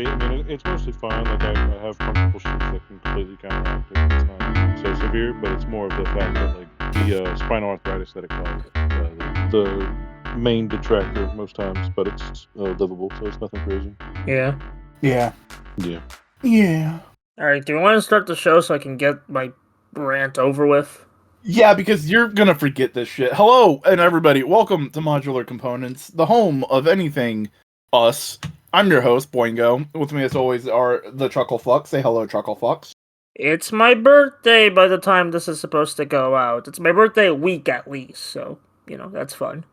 I mean, it's mostly fine. Like I have comfortable shoes that can completely counteract it. It's not so severe, but it's more of the fact that like the spinal arthritis that it caused, the main detractor most times. But it's livable, so it's nothing crazy. Yeah. Yeah. Yeah. Yeah. All right. Do you want to start the show so I can get my rant over with? Yeah, because you're gonna forget this shit. Hello, and everybody, welcome to Modular Components, the home of anything us. I'm your host, Boingo. With me, as always, are the Chucklefucks. Say hello, Chucklefucks. It's my birthday by the time this is supposed to go out. It's my birthday week at least, so, that's fun.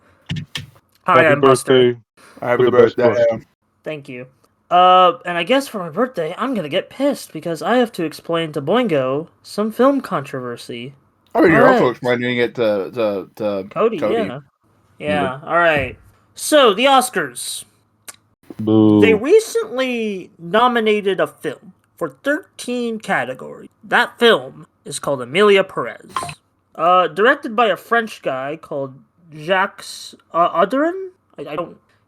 Hi, Happy I'm Buster. birthday. Happy the best birthday. Buster. Thank you. And I guess for my birthday, I'm gonna get pissed because I have to explain to Boingo some film controversy. Oh, you're All also right. explaining it to Cody, Cody. Yeah, alright. So, the Oscars. Boo. They recently nominated a film for 13 categories. That film is called Emilia Perez. Directed by a French guy called Jacques Audrin.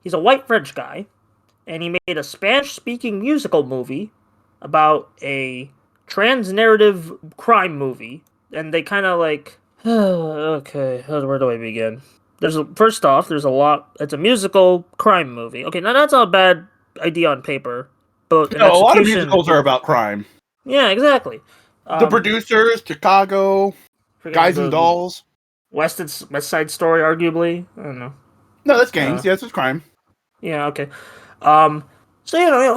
He's a white French guy. And he made a Spanish-speaking musical movie about a trans-narrative crime movie. And they kind of like... okay, where do I begin? First off, there's a lot... It's a musical crime movie. Okay, now that's not a bad idea on paper. But No, a lot of musicals are about crime. Yeah, exactly. The Producers, Chicago, Guys and Dolls. West Side Story, arguably. I don't know. No, that's gangs. Yes, it's crime. Yeah, okay. So,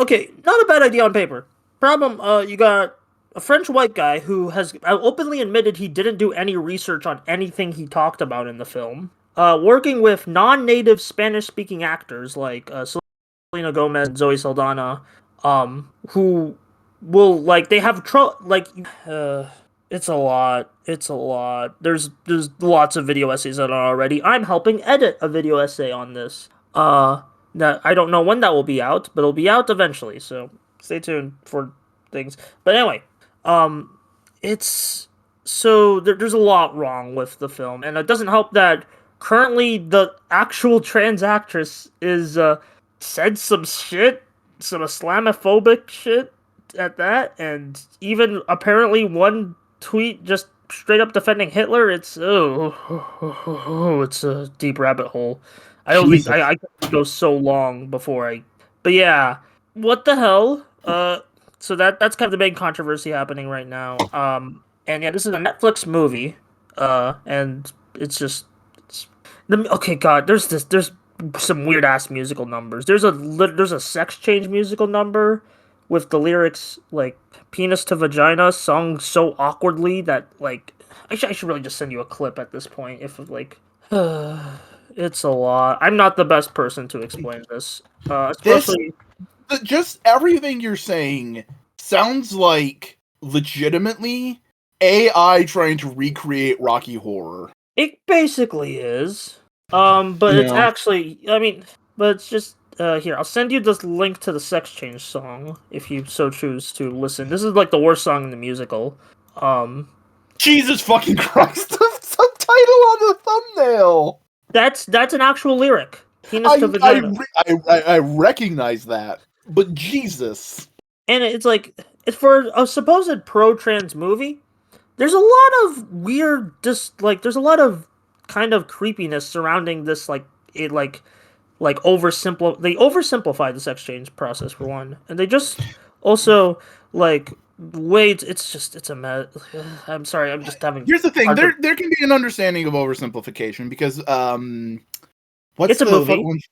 okay, not a bad idea on paper. Problem, you got a French white guy who has openly admitted he didn't do any research on anything he talked about in the film. Working with non-native Spanish-speaking actors like Selena Gomez and Zoe Saldana, who will, like, they have it's a lot. It's a lot. There's lots of video essays on it already. I'm helping edit a video essay on this. That I don't know when that will be out, but it'll be out eventually, so stay tuned for things. But anyway, there's a lot wrong with the film, and it doesn't help that currently the actual trans actress is said some shit, some Islamophobic shit at that, and even apparently one tweet just straight up defending Hitler. It's it's a deep rabbit hole. I don't think I could go so long before But yeah, what the hell? So that's kind of the big controversy happening right now. And yeah, this is a Netflix movie. And it's just okay. God, there's some weird ass musical numbers. There's a sex change musical number with the lyrics like penis to vagina sung so awkwardly that like I should really just send you a clip at this point if like. It's a lot. I'm not the best person to explain this. Especially... Just everything you're saying sounds like legitimately AI trying to recreate Rocky Horror. It basically is. But it's actually... I mean, but it's just... here, I'll send you this link to the sex change song, if you so choose to listen. This is like the worst song in the musical. Jesus fucking Christ, the subtitle on the thumbnail! That's an actual lyric. Penis to vagina. I recognize that, but Jesus. And it's like, it's for a supposed pro-trans movie. There's a lot of weird, there's a lot of kind of creepiness surrounding this, they oversimplify the sex change process for one, and they just also it's a mess. I'm sorry, I'm just having... Here's the thing, there can be an understanding of oversimplification, because, it's a movie.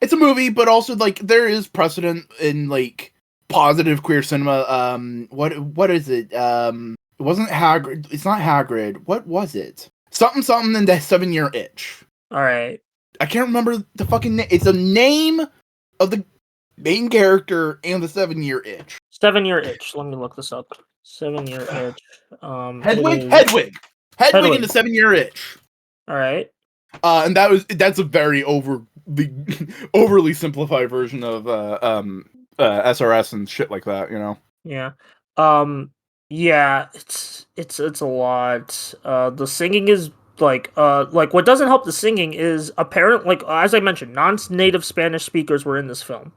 It's a movie, but also, there is precedent in, positive queer cinema. What is it? It wasn't Hagrid. It's not Hagrid. What was it? Something in the 7-Year Itch. Alright. I can't remember the fucking name. It's a name of the main character and the 7-Year Itch. 7-Year Itch. Let me look this up. 7-Year Itch. Hedwig in the 7-Year Itch. All right. And that's a very overly simplified version of SRS and shit like that, you know. Yeah. Yeah. It's a lot. The singing is what doesn't help the singing is apparent. As I mentioned, non-native Spanish speakers were in this film.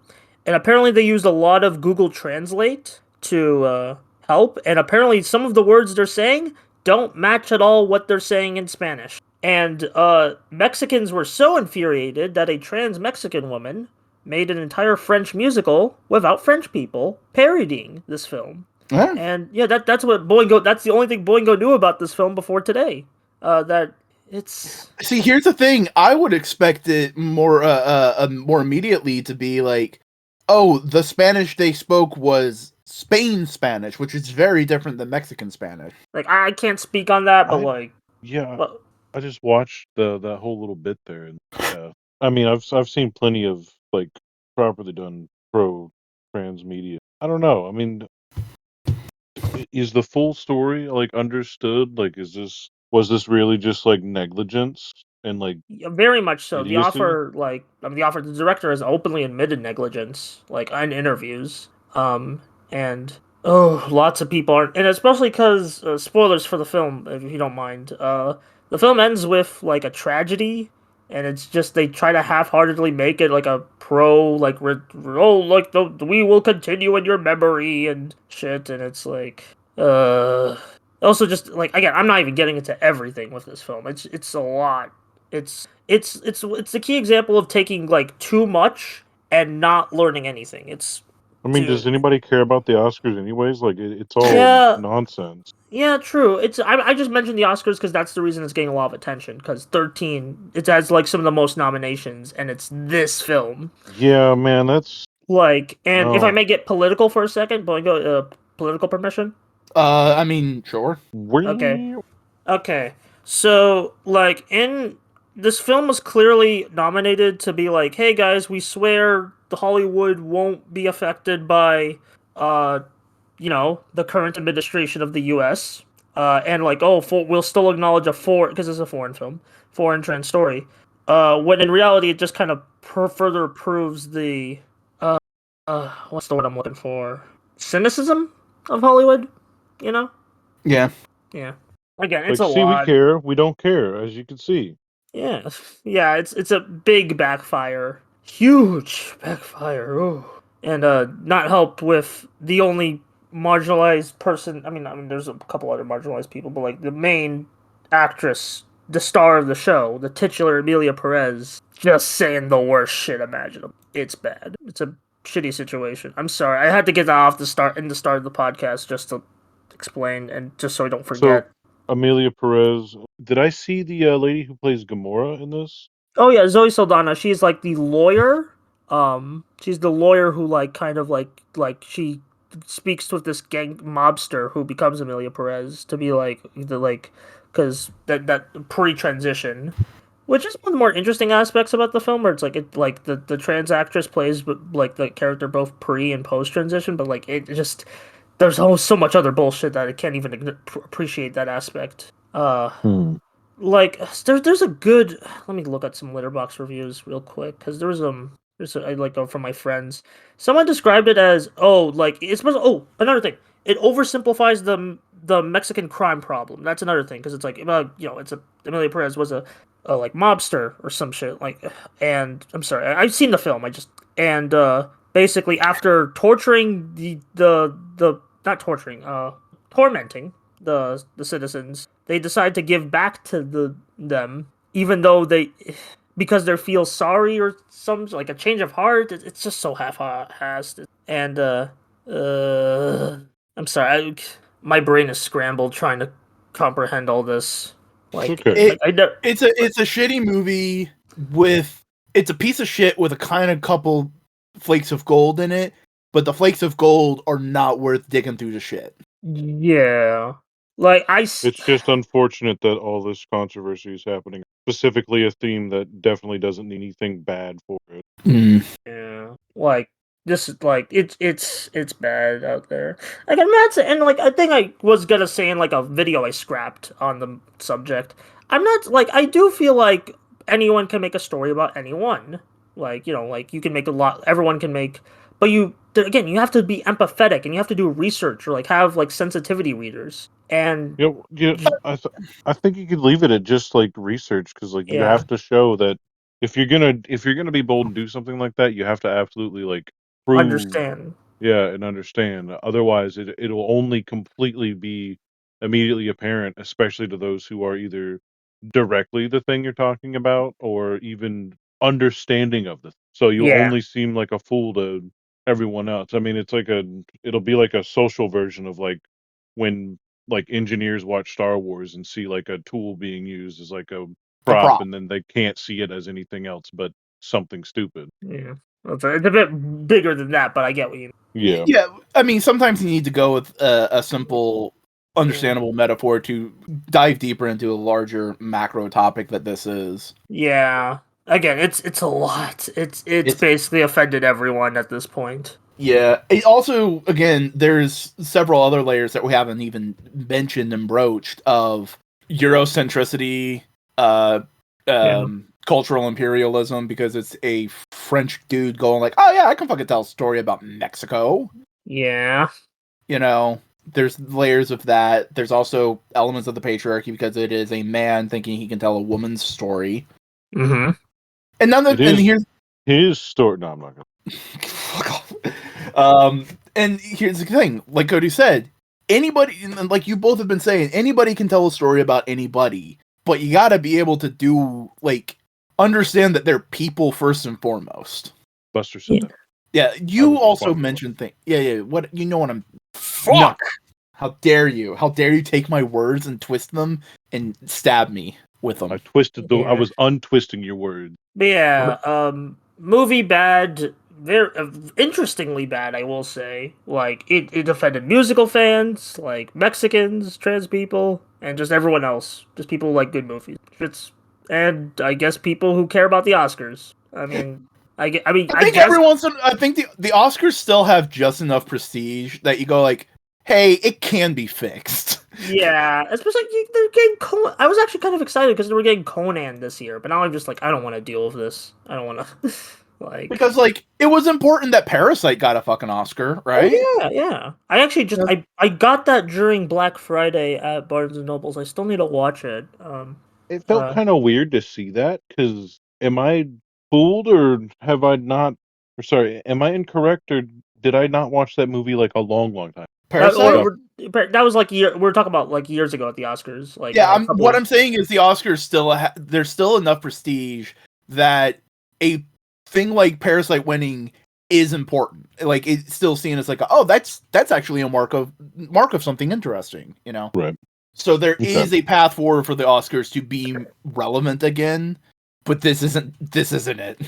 and apparently they used a lot of Google Translate to help, and apparently some of the words they're saying don't match at all what they're saying in Spanish. And Mexicans were so infuriated that a trans Mexican woman made an entire French musical without French people parodying this film. Yeah. And yeah, that's what Boingo. That's the only thing Boingo knew about this film before today. That it's See, here's the thing. I would expect it more immediately to be like, oh, the Spanish they spoke was Spain Spanish, which is very different than Mexican Spanish. like I can't speak on that, but I- like, Yeah, well, I just watched that whole little bit there, and yeah, I mean, I've seen plenty of like properly done pro trans media. I don't know. I mean, is the full story like understood? Like, was this really just like negligence and like very much so. The idiocy? author, like, I mean, the director has openly admitted negligence, like in interviews. And lots of people aren't, and especially because spoilers for the film, if you don't mind. The film ends with like a tragedy, and it's just they try to half-heartedly make it like a pro, like like we will continue in your memory and shit, and it's like also just like again, I'm not even getting into everything with this film. It's a lot. It's the key example of taking like too much and not learning anything. I mean, does Dude. anybody care about the Oscars anyways? Like, it's all Yeah, nonsense. yeah, true. I just mentioned the Oscars because that's the reason it's getting a lot of attention. Because 13, it has like some of the most nominations, and it's this film. Yeah, man, that's Like, and if I no. may get political for a second, Boingo, political permission. I mean, sure. Okay. Okay. So, like, in this film was clearly nominated to be like, hey guys, we swear the Hollywood won't be affected by, uh, the current administration of the U.S. And like, we'll still acknowledge because it's a foreign film, foreign trans story. When in reality, it just kind of further proves the, what's the word I'm looking for? Cynicism of Hollywood, you know? Yeah. Yeah. Again, it's Like, a see, we lot. care. We don't care, as you can see. Yeah, yeah, it's a big backfire, huge backfire. Ooh. And not helped with the only marginalized person. I mean, there's a couple other marginalized people, but like the main actress, the star of the show, the titular Amelia Perez, just saying the worst shit imaginable. It's bad. It's a shitty situation. I'm sorry, I had to get that off the start of the podcast just to explain and just so I don't So, forget. Amelia Perez. Did I see the lady who plays Gamora in this? Oh yeah, Zoe Saldana. She's like the lawyer. She's the lawyer who like kind of like she speaks with this gang mobster who becomes Amelia Perez to be like because that pre-transition, which is one of the more interesting aspects about the film, where it's like the trans actress plays like the character both pre and post transition, but like it just there's so much other bullshit that I can't even appreciate that aspect. Like there's a good, let me look at some Letterbox reviews real quick because I like from my friends. Someone described it as like it's supposed another thing, it oversimplifies the Mexican crime problem. That's another thing because it's like it's a Amelia Perez was a like mobster or some shit like, and I'm sorry, I've seen the film. I just and basically after torturing the not torturing tormenting the citizens, they decide to give back to them, even though because they feel sorry or some like a change of heart. It's just so half-assed. And I'm sorry, my brain is scrambled trying to comprehend all this. Like, Okay. It's a shitty movie it's a piece of shit with a kind of couple flakes of gold in it, but the flakes of gold are not worth digging through the shit. Yeah, like It's just unfortunate that all this controversy is happening. Specifically, a theme that definitely doesn't need anything bad for it. Yeah, like this is like it's bad out there. Like I'm not saying, and like I think I was gonna say in like a video I scrapped on the subject. I'm not like I do feel like anyone can make a story about anyone. Like like you can make a lot. Everyone can make, but again you have to be empathetic and you have to do research or like have like sensitivity readers and Yeah. I think you could leave it at just like research because like you yeah. have to show that if you're gonna be bold and do something like that, you have to absolutely like prove, understand. yeah, and understand. Otherwise, it'll only completely be immediately apparent, especially to those who are either directly the thing you're talking about or even understanding of the. So you'll Yeah. only seem like a fool to everyone else. I mean, it'll be like a social version of like when like engineers watch Star Wars and see like a tool being used as like a prop, prop. and then they can't see it as anything else but something stupid. Yeah. Well, it's a bit bigger than that, but I get what you mean. Yeah. Yeah, I mean, sometimes you need to go with a simple, understandable metaphor to dive deeper into a larger macro topic that this is. Yeah. Again, it's a lot. It's basically offended everyone at this point. Yeah. It also, again, there's several other layers that we haven't even mentioned and broached of Eurocentricity, cultural imperialism, because it's a French dude going like, "Oh yeah, I can fucking tell a story about Mexico." Yeah. You know, there's layers of that. There's also elements of the patriarchy because it is a man thinking he can tell a woman's story. Mm-hmm. And here's his story. No, I'm not gonna. fuck off. And here's the thing, like Cody said, anybody, like you both have been saying, anybody can tell a story about anybody, but you gotta be able to understand that they're people first and foremost. Buster said that. Yeah, you also mentioned things. Yeah. What you know what I'm? Fuck! No. How dare you? How dare you take my words and twist them and stab me with them? I twisted I was untwisting your words. But yeah, movie bad. Very interestingly bad, I will say. Like it offended musical fans, like Mexicans, trans people, and just everyone else. Just people who like good movies. And I guess people who care about the Oscars. I mean, I think I think the Oscars still have just enough prestige that you go like, hey, it can be fixed. Yeah, especially they're getting Conan. I was actually kind of excited because they were getting Conan this year, but now I'm just like, I don't want to deal with this. I don't want to. Because it was important that Parasite got a fucking Oscar, right? Oh, yeah. I actually I got that during Black Friday at Barnes and Nobles. I still need to watch it. It felt kind of weird to see that, because am I fooled or have I not? Or sorry, am I incorrect, or did I not watch that movie like a long time? Parasite. That was like we're talking about like years ago at the Oscars. Like what I'm saying is the Oscars still there's still enough prestige that a thing like Parasite winning is important. Like it's still seen as like, oh, that's actually a mark of something interesting, you know? Right. So there is a path forward for the Oscars to be relevant again, but this isn't it.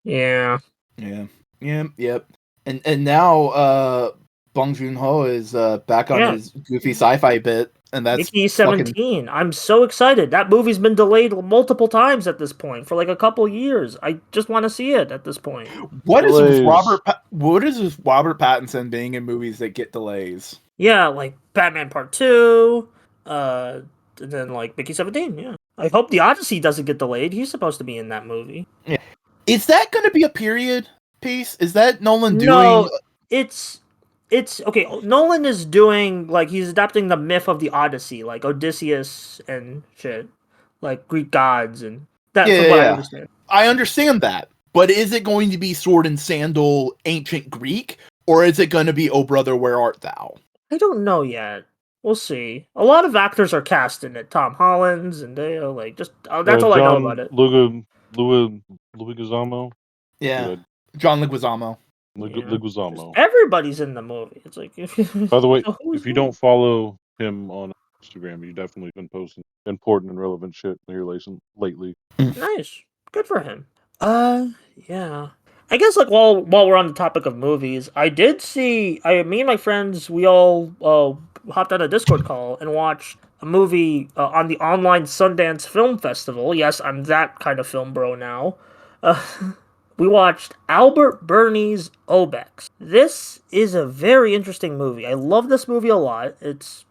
Yeah. Yep. And now Bong Joon-ho is back on his goofy sci-fi bit, and that's Mickey 17. I'm so excited. That movie's been delayed multiple times at this point for like a couple years. I just want to see it at this point. What is with Robert Pattinson being in movies that get delays? Yeah, like Batman Part 2, and then like Mickey 17, yeah. I hope The Odyssey doesn't get delayed. He's supposed to be in that movie. Yeah. Is that going to be a period piece? Is that Nolan doing? No, it's okay. Nolan is doing like he's adapting the myth of the Odyssey, like Odysseus and shit, like Greek gods and that. From what I understand. I understand that, but is it going to be sword and sandal, ancient Greek, or is it going to be Oh Brother, Where Art Thou? I don't know yet. We'll see. A lot of actors are cast in it. Tom Holland, Zendaya, like just that's all I know about it. Louis Leguizamo. Yeah, John Leguizamo. Leguizamo. Everybody's in the movie. It's like, by the way, if you don't follow him on Instagram, you've definitely been posting important and relevant shit here lately. Nice, good for him. Yeah. I guess like while we're on the topic of movies, I did see. Me and my friends, we all hopped on a Discord call and watched a movie on the online Sundance Film Festival. Yes, I'm that kind of film bro now. We watched Albert Bernie's Obex. This is a very interesting movie. I love this movie a lot.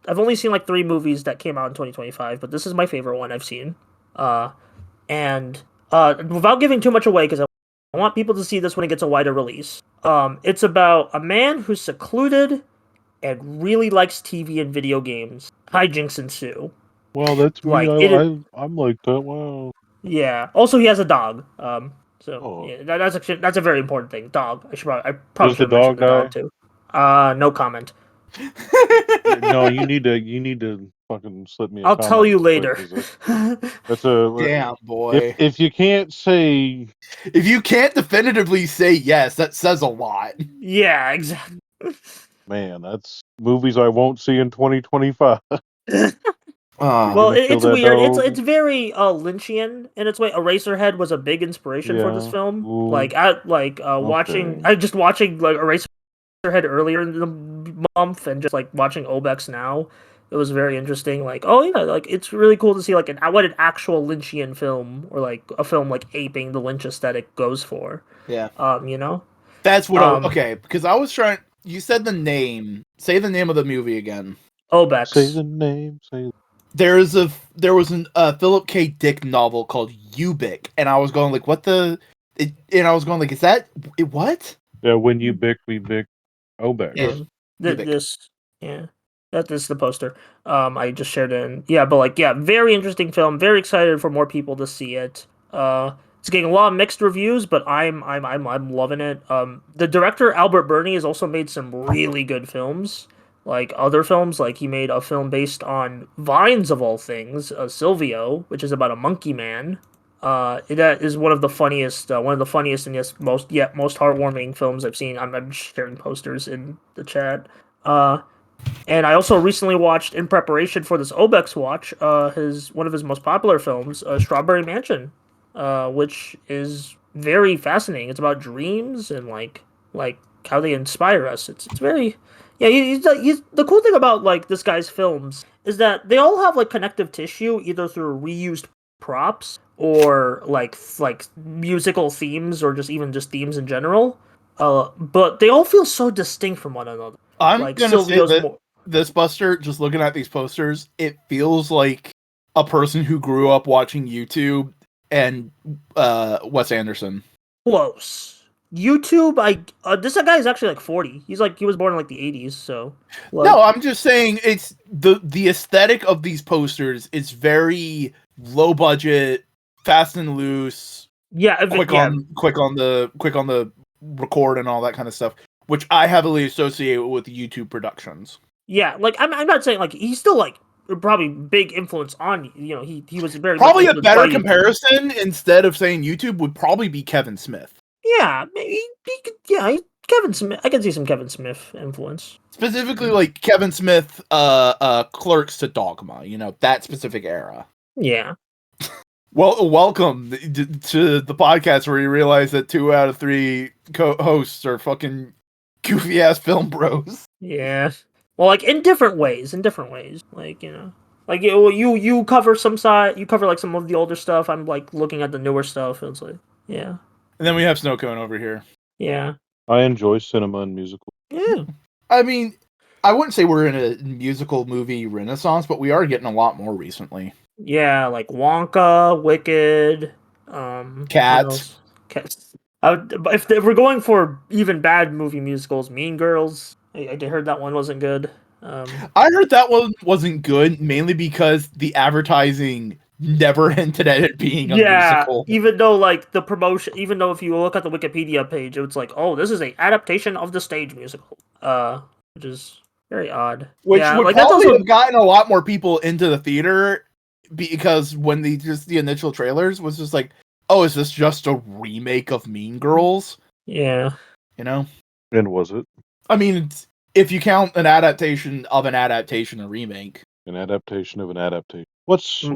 I've only seen like 3 movies that came out in 2025, but this is my favorite one I've seen. And without giving too much away, because I want people to see this when it gets a wider release. It's about a man who's secluded and really likes TV and video games. Hijinks ensue. Well, that's me. I'm like that. Wow. Yeah. Also, he has a dog. So yeah, that's a very important thing. Dog. I probably Does the should mention dog the dog die? too. No comment. No, you need to fucking slip me a I'll tell comment you real quick, later. 'cause that's a Damn, boy. if you can't say If you can't definitively say yes, that says a lot. Yeah, exactly. man, that's movies I won't see in 2025. Ah, Well, gonna kill it's that weird. It's dog? it's very Lynchian in its way. Eraserhead was a big inspiration for this Yeah. film. Ooh, Like watching, okay. I just watching like Eraserhead earlier in the month, and just like watching Obex now. It was very interesting. Like, oh yeah, like it's really cool to see like what an actual Lynchian film or like a film like aping the Lynch aesthetic goes for. yeah. You know. That's what Um, okay, because I was trying. You said the name. Say the name of the movie again. Say Obex. the name. Say There was an Philip K. Dick novel called Ubik, and I was going like, what the? And I was going like, is that what? yeah. When you bick, we bick. Obex. Yeah. Ubik. This, yeah, that is the poster. I just shared it. Yeah, but like, yeah, very interesting film. Very excited for more people to see it. It's getting a lot of mixed reviews, but I'm loving it. The director Albert Burney has also made some really good films. Like other films, like he made a film based on vines of all things, Silvio, which is about a monkey man. That is one of the funniest and most heartwarming films I've seen. I'm sharing posters in the chat. And I also recently watched, in preparation for this Obex watch, one of his most popular films, Strawberry Mansion, which is very fascinating. It's about dreams and like how they inspire us. It's very yeah. The cool thing about like this guy's films is that they all have like connective tissue, either through reused props or like musical themes or just themes in general. But they all feel so distinct from one another. I'm Like gonna say Silvio's that more. this Buster, just looking at these posters, it feels like a person who grew up watching YouTube and Wes Anderson. Close. YouTube, this guy is actually like 40. He was born in like the 80s, so like, No, I'm just saying it's the aesthetic of these posters is very low budget, fast and loose, yeah, quick on the record and all that kind of stuff, which I heavily associate with YouTube productions. yeah. Like I'm not saying like he's still like probably big influence on he was very much Probably a influenced better by YouTube. comparison instead of saying YouTube would probably be Kevin Smith. Yeah, maybe Kevin Smith. I can see some Kevin Smith influence. Specifically like Kevin Smith Clerks to Dogma, that specific era. Yeah. Well, welcome to the podcast where you realize that 2 out of 3 co-hosts are fucking goofy ass film bros. Yeah. Well, like in different ways. Like, like you cover some side, you cover like some of the older stuff. I'm like looking at the newer stuff. It's like, yeah. And then we have Snowcone over here. Yeah. I enjoy cinema and musical. Yeah. I mean, I wouldn't say we're in a musical movie renaissance, but we are getting a lot more recently. Yeah, like Wonka, Wicked, Cats. Cats. If we're going for even bad movie musicals, Mean Girls. I heard that one wasn't good. I heard that one wasn't good, mainly because the advertising never hinted at it being a musical. Even though like the promotion, even though if you look at the Wikipedia page, it's like, oh, this is an adaptation of the stage musical. Which is very odd. Which yeah, would like probably have gotten a lot more people into the theater, because when the initial trailers was just like, oh, is this just a remake of Mean Girls? Yeah. And was it? I mean, if you count an adaptation of an adaptation, a remake. An adaptation of an adaptation. What's the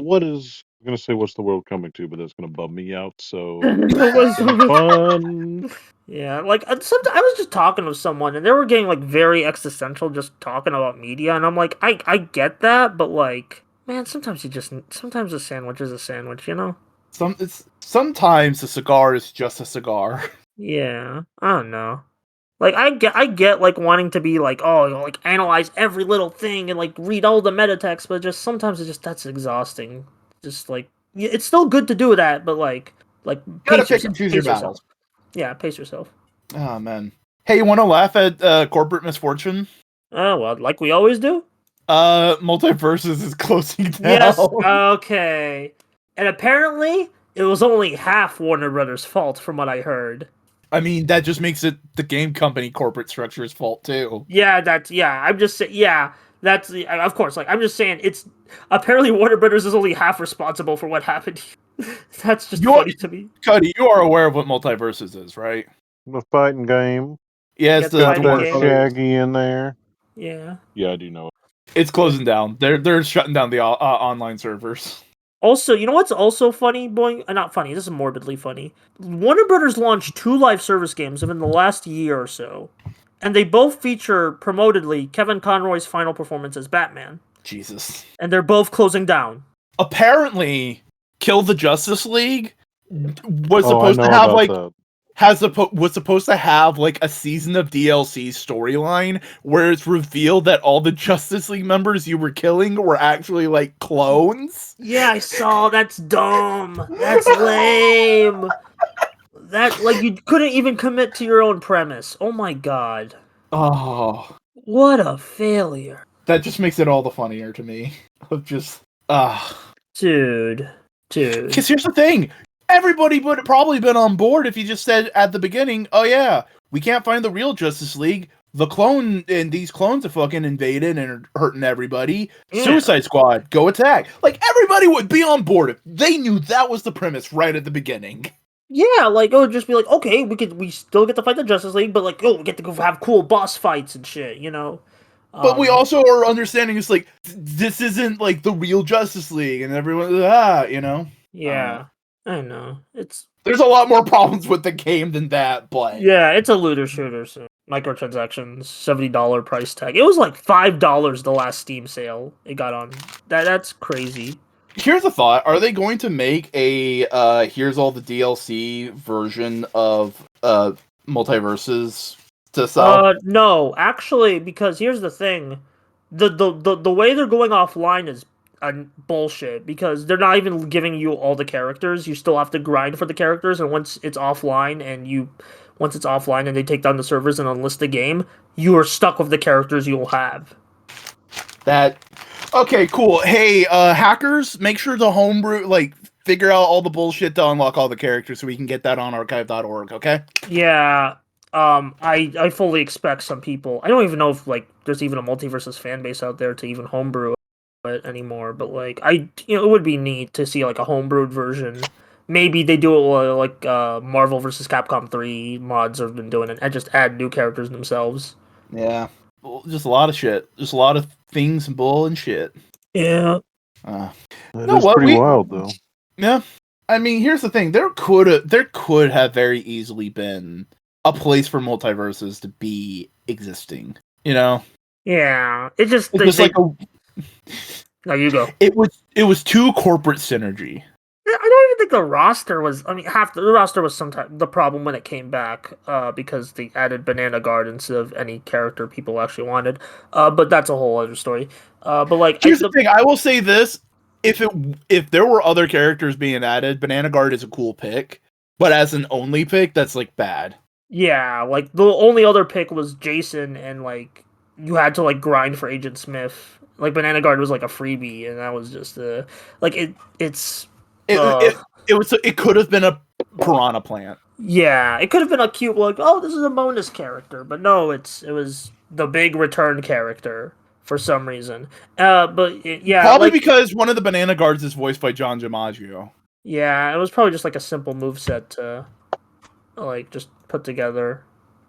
world coming to, but that's gonna bum me out, so fun. Yeah, like sometimes I was just talking to someone and they were getting like very existential just talking about media, and I'm like, I get that, but like, man, sometimes a sandwich is a sandwich, Sometimes a cigar is just a cigar. Yeah, I don't know. Like I get like wanting to be like, oh, like analyze every little thing and like read all the meta text, but just sometimes that's exhausting. Just like it's still good to do that, but like You gotta pick and choose your yourself. battles. Yeah, pace yourself. Oh man. Hey, you want to laugh at corporate misfortune? Oh well, like we always do. Multiverses is closing down. Yes. Okay. And apparently, it was only half Warner Brothers' fault, from what I heard. I mean, that just makes it the game company corporate structure's fault too. Yeah, I'm just saying. Yeah, that's of course. Like, I'm just saying, it's apparently Warner Brothers is only half responsible for what happened. That's just funny to me. Cody, you are aware of what Multiverses is, right? The fighting game. Yes, Yes, the fighting Got game. Shaggy in there. Yeah. Yeah, I do know. It's closing down. They're shutting down the online servers. Also, you know what's also funny? Not funny. This is morbidly funny. Warner Brothers launched 2 live service games within the last year or so, and they both feature promotedly Kevin Conroy's final performance as Batman. Jesus. And they're both closing down. Apparently, Kill the Justice League was Oh, I supposed know to have about like that. was supposed to have like a season of DLC storyline where it's revealed that all the Justice League members you were killing were actually like clones. Yeah, I saw. That's dumb. That's lame. That, like, you couldn't even commit to your own premise. Oh my god. Oh, What a failure. that just makes it all the funnier to me. Of just Dude. Because here's the thing. Everybody would have probably been on board if you just said at the beginning, oh yeah, we can't find the real Justice League. The clone and these clones are fucking invaded and are hurting everybody. Yeah. Suicide Squad, go attack. Like, everybody would be on board if they knew that was the premise right at the beginning. Yeah, like, it would just be like, okay, we still get to fight the Justice League, but like, we get to go have cool boss fights and shit, you know? But we also are understanding it's like, this isn't like the real Justice League, and everyone, you know? Yeah, I know. There's a lot more problems with the game than that, but... Yeah, it's a looter shooter, so microtransactions, $70 price tag. It was like $5 the last Steam sale it got on. That's crazy. Here's a thought. Are they going to make a here's all the DLC version of Multiverses to sell? No, actually, because here's the thing. The way they're going offline is bullshit, because they're not even giving you all the characters. You still have to grind for the characters, and once it's offline and they take down the servers and unlist the game, you are stuck with the characters you'll have. Okay, cool. Hey, hackers, make sure to homebrew, like, figure out all the bullshit to unlock all the characters so we can get that on archive.org, okay? Yeah, I fully expect some people. I don't even know if, like, there's even a Multiverses fan base out there to even homebrew it anymore, but, like, it would be neat to see, like, a homebrewed version. Maybe they do it like Marvel vs. Capcom 3 mods have been doing it, and just add new characters themselves. Yeah. Just a lot of shit. Just a lot of things and bull and shit. Yeah. That is pretty wild, though. Yeah. I mean, here's the thing. There could have very easily been a place for Multiverses to be existing. You know? Yeah. It just... No, you go. It was too corporate synergy. I don't even think the roster was... I mean, half the roster was sometimes the problem when it came back, because they added Banana Guard instead of any character people actually wanted. But that's a whole other story. But, like... Here's the thing. I will say this. If there were other characters being added, Banana Guard is a cool pick. But as an only pick, that's, like, bad. Yeah, like, the only other pick was Jason, and, like, you had to, like, grind for Agent Smith. Like, Banana Guard was, like, a freebie, and that was just, like, It could have been a Piranha Plant. Yeah, it could have been a cute, like, oh, this is a bonus character, but no, it was the big return character for some reason. Yeah, probably because one of the Banana Guards is voiced by John DiMaggio. Yeah, it was probably just like a simple moveset to, like, just put together.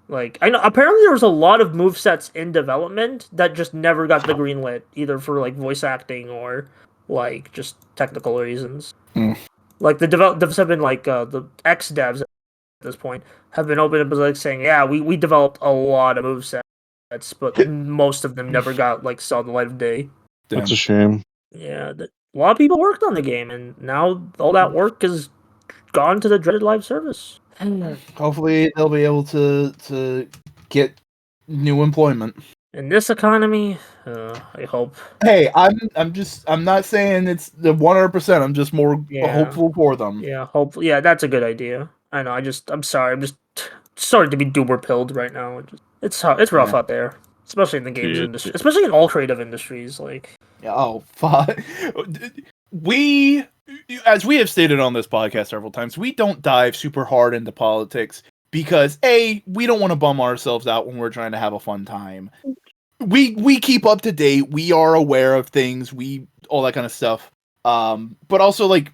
Like, I know apparently there was a lot of movesets in development that just never got the green lit, either for like voice acting or like just technical reasons. Like the devs have been like the ex devs at this point have been open up like saying, yeah, we developed a lot of movesets, but most of them never got like saw the light of day. That's a shame. Yeah, a lot of people worked on the game, and now all that work is gone to the dreaded live service. Hopefully they'll be able to get new employment. In this economy, I hope. Hey, I'm not saying it's the 100%. I'm just more hopeful for them. Yeah, hopefully. Yeah, that's a good idea. I know. I'm sorry. I'm just sorry to be doomer pilled right now. It's rough out there, especially in the games industry, especially in all creative industries. Like, oh fuck. we, as we have stated on this podcast several times, we don't dive super hard into politics because we don't want to bum ourselves out when we're trying to have a fun time. We keep up to date. We are aware of things. All that kind of stuff. But also like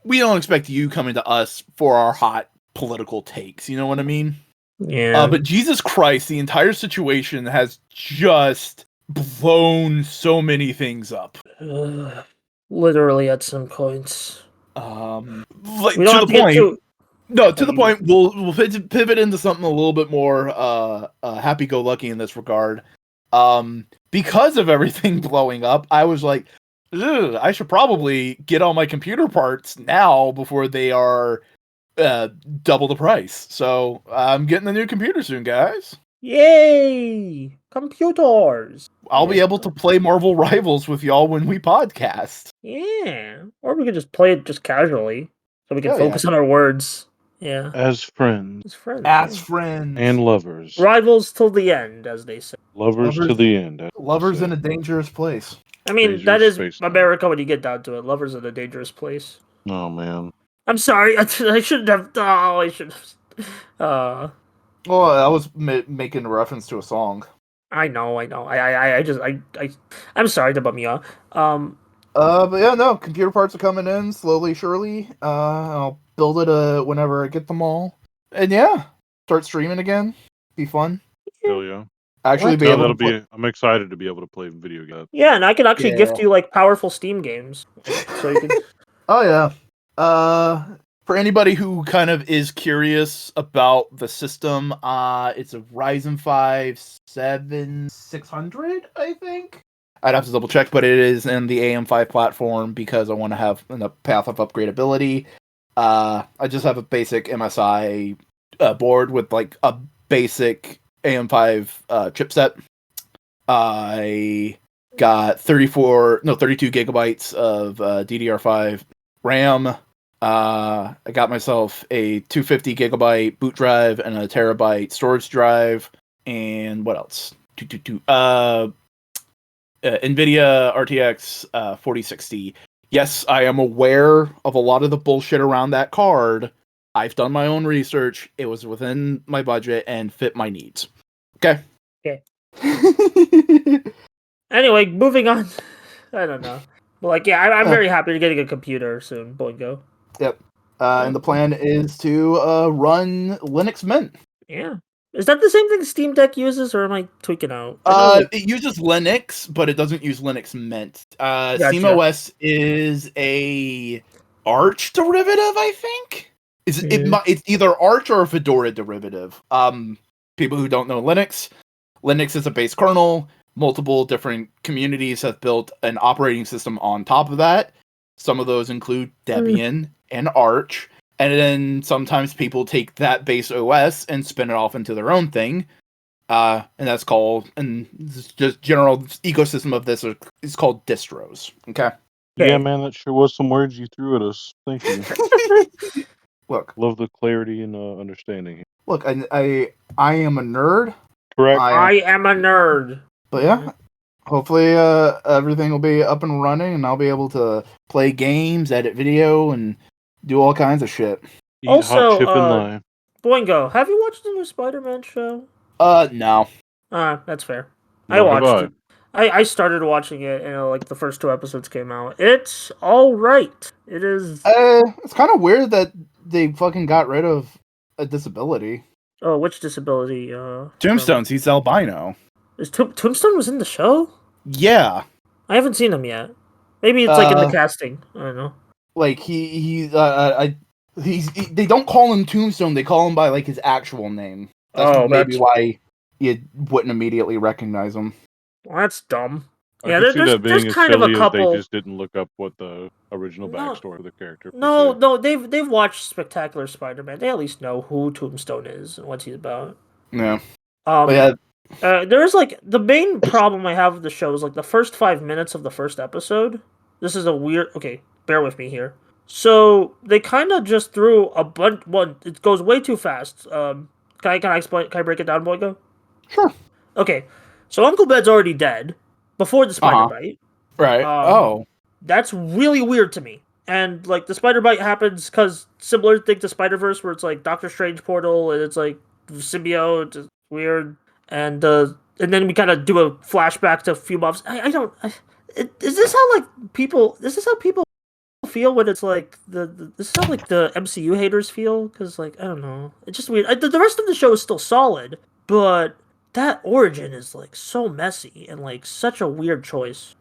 we don't expect you coming to us for our hot political takes. You know what I mean? Yeah. But Jesus Christ, the entire situation has just blown so many things up. Literally at some points. Like We don't to have the to point. get too. No, to the point. We'll pivot into something a little bit more happy-go-lucky in this regard. Because of everything blowing up, I was like, I should probably get all my computer parts now before they are double the price. So I'm getting a new computer soon, guys. Yay! Computers! I'll be able to play Marvel Rivals with y'all when we podcast. Yeah. Or we could just play it just casually. So we can Hell focus on our words. Yeah. As friends As friends. As friends. and lovers. Rivals till the end, as they say. Lovers to the end. Lovers in a dangerous place. I mean, Dangerous that is space America when you get down to it. Lovers in a dangerous place. Oh, man. I'm sorry. I shouldn't have. Oh, I should have. Well, I was making a reference to a song. I know. I'm sorry to bum you out. But yeah, no, computer parts are coming in slowly, surely. I'll build it whenever I get them all. And yeah, start streaming again. Be fun. Hell yeah. Actually, What? be able to I'm excited to be able to play video games. Yeah, and I can actually Yeah. gift you like powerful Steam games, so you can. Oh yeah. For anybody who kind of is curious about the system, it's a Ryzen 5 7600, I think. I'd have to double check, but it is in the AM5 platform because I want to have a path of upgradability. I just have a basic MSI board with like a basic AM5 chipset. I got 32 gigabytes of DDR5 RAM. I got myself a 250 gigabyte boot drive and a terabyte storage drive. And what else? NVIDIA RTX 4060. Yes, I am aware of a lot of the bullshit around that card. I've done my own research. It was within my budget and fit my needs. Okay. Okay. Anyway, moving on. I don't know. But like, yeah, I'm very happy to getting a computer soon. Boingo. Yep. And the plan is to run Linux Mint. Yeah. Is that the same thing Steam Deck uses, or am I tweaking out? It uses Linux, but it doesn't use Linux Mint. Gotcha. SteamOS is a Arch derivative, I think. It's either Arch or a Fedora derivative. People who don't know Linux is a base kernel. Multiple different communities have built an operating system on top of that. Some of those include Debian and Arch. And then sometimes people take that base OS and spin it off into their own thing. And that's called, and just general ecosystem of this is called distros. Okay? Yeah, man, that sure was some words you threw at us. Thank you. Look. Love the clarity and understanding. Look, I am a nerd. Correct. I am a nerd. But yeah, hopefully everything will be up and running, and I'll be able to play games, edit video, and do all kinds of shit. Eat Also, hot chip and lime. Boingo, have you watched the new Spider-Man show? No. That's fair. Nor I watched have it. I started watching it, and like the first 2 episodes came out. It's all right. It is. It's kind of weird that they fucking got rid of a disability. Oh, which disability? Tombstone's. He's albino. Is Tombstone was in the show? Yeah. I haven't seen him yet. Maybe it's like in the casting. I don't know. Like they don't call him Tombstone. They call him by like his actual name. That's why you wouldn't immediately recognize him. Well, that's dumb. I Yeah, could see that being there's kind of a couple. They just didn't look up what the original backstory of the character. No, they've watched Spectacular Spider-Man. They at least know who Tombstone is and what he's about. Yeah. There's like the main problem I have with the show is like the first 5 minutes of the first episode. This is a weird. Okay, bear with me here. So they kind of just threw a bunch. It goes way too fast. Can I explain? Can I break it down, Boygo? Sure. Okay, so Uncle Ben's already dead before the spider bite. Right. That's really weird to me. And like the spider bite happens because similar thing to Spider Verse, where it's like Doctor Strange portal and it's like symbiote, it's weird, and then we kind of do a flashback to a few months. I don't. Is this how like people? Is this how people feel when it's like this is how like the MCU haters feel? Because like I don't know, it's just weird. The rest of the show is still solid, but that origin is like so messy and like such a weird choice.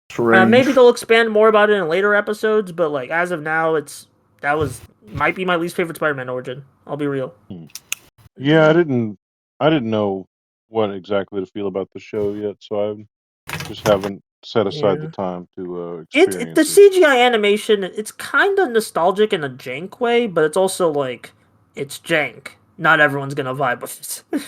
Strange. Maybe they'll expand more about it in later episodes, but like as of now, might be my least favorite Spider-Man origin. I'll be real. Yeah, I didn't know what exactly to feel about the show yet, so I just haven't set aside the Yeah. time to The experience it. CGI animation. It's kind of nostalgic in a jank way, but it's also like it's jank. Not everyone's gonna vibe with it.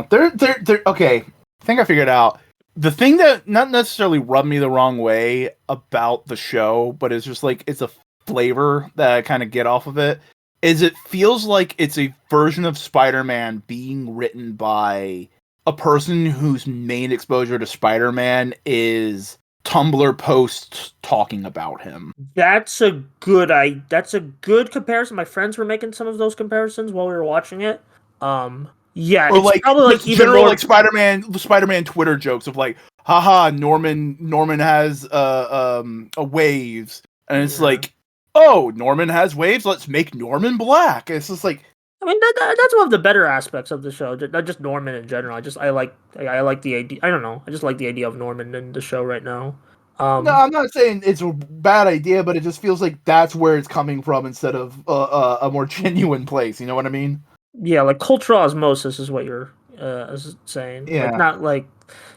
They're okay. I think I figured it out. The thing that not necessarily rubbed me the wrong way about the show, but it's just like it's a flavor that I kind of get off of it, is it feels like it's a version of Spider-Man being written by a person whose main exposure to Spider-Man is Tumblr posts talking about him. That's a good comparison. My friends were making some of those comparisons while we were watching it. Yeah, Or it's like probably like just even general more. like Spider-Man Twitter jokes of like, haha, Norman has a waves, and it's Yeah. like, oh, Norman has waves, let's make Norman black. It's just like, I mean that's one of the better aspects of the show. Not just Norman in general. I like the idea. I don't know. I just like the idea of Norman in the show right now. no, I'm not saying it's a bad idea, but it just feels like that's where it's coming from instead of a more genuine place. You know what I mean? Yeah, like cultural osmosis is what you're saying. Yeah. Like not like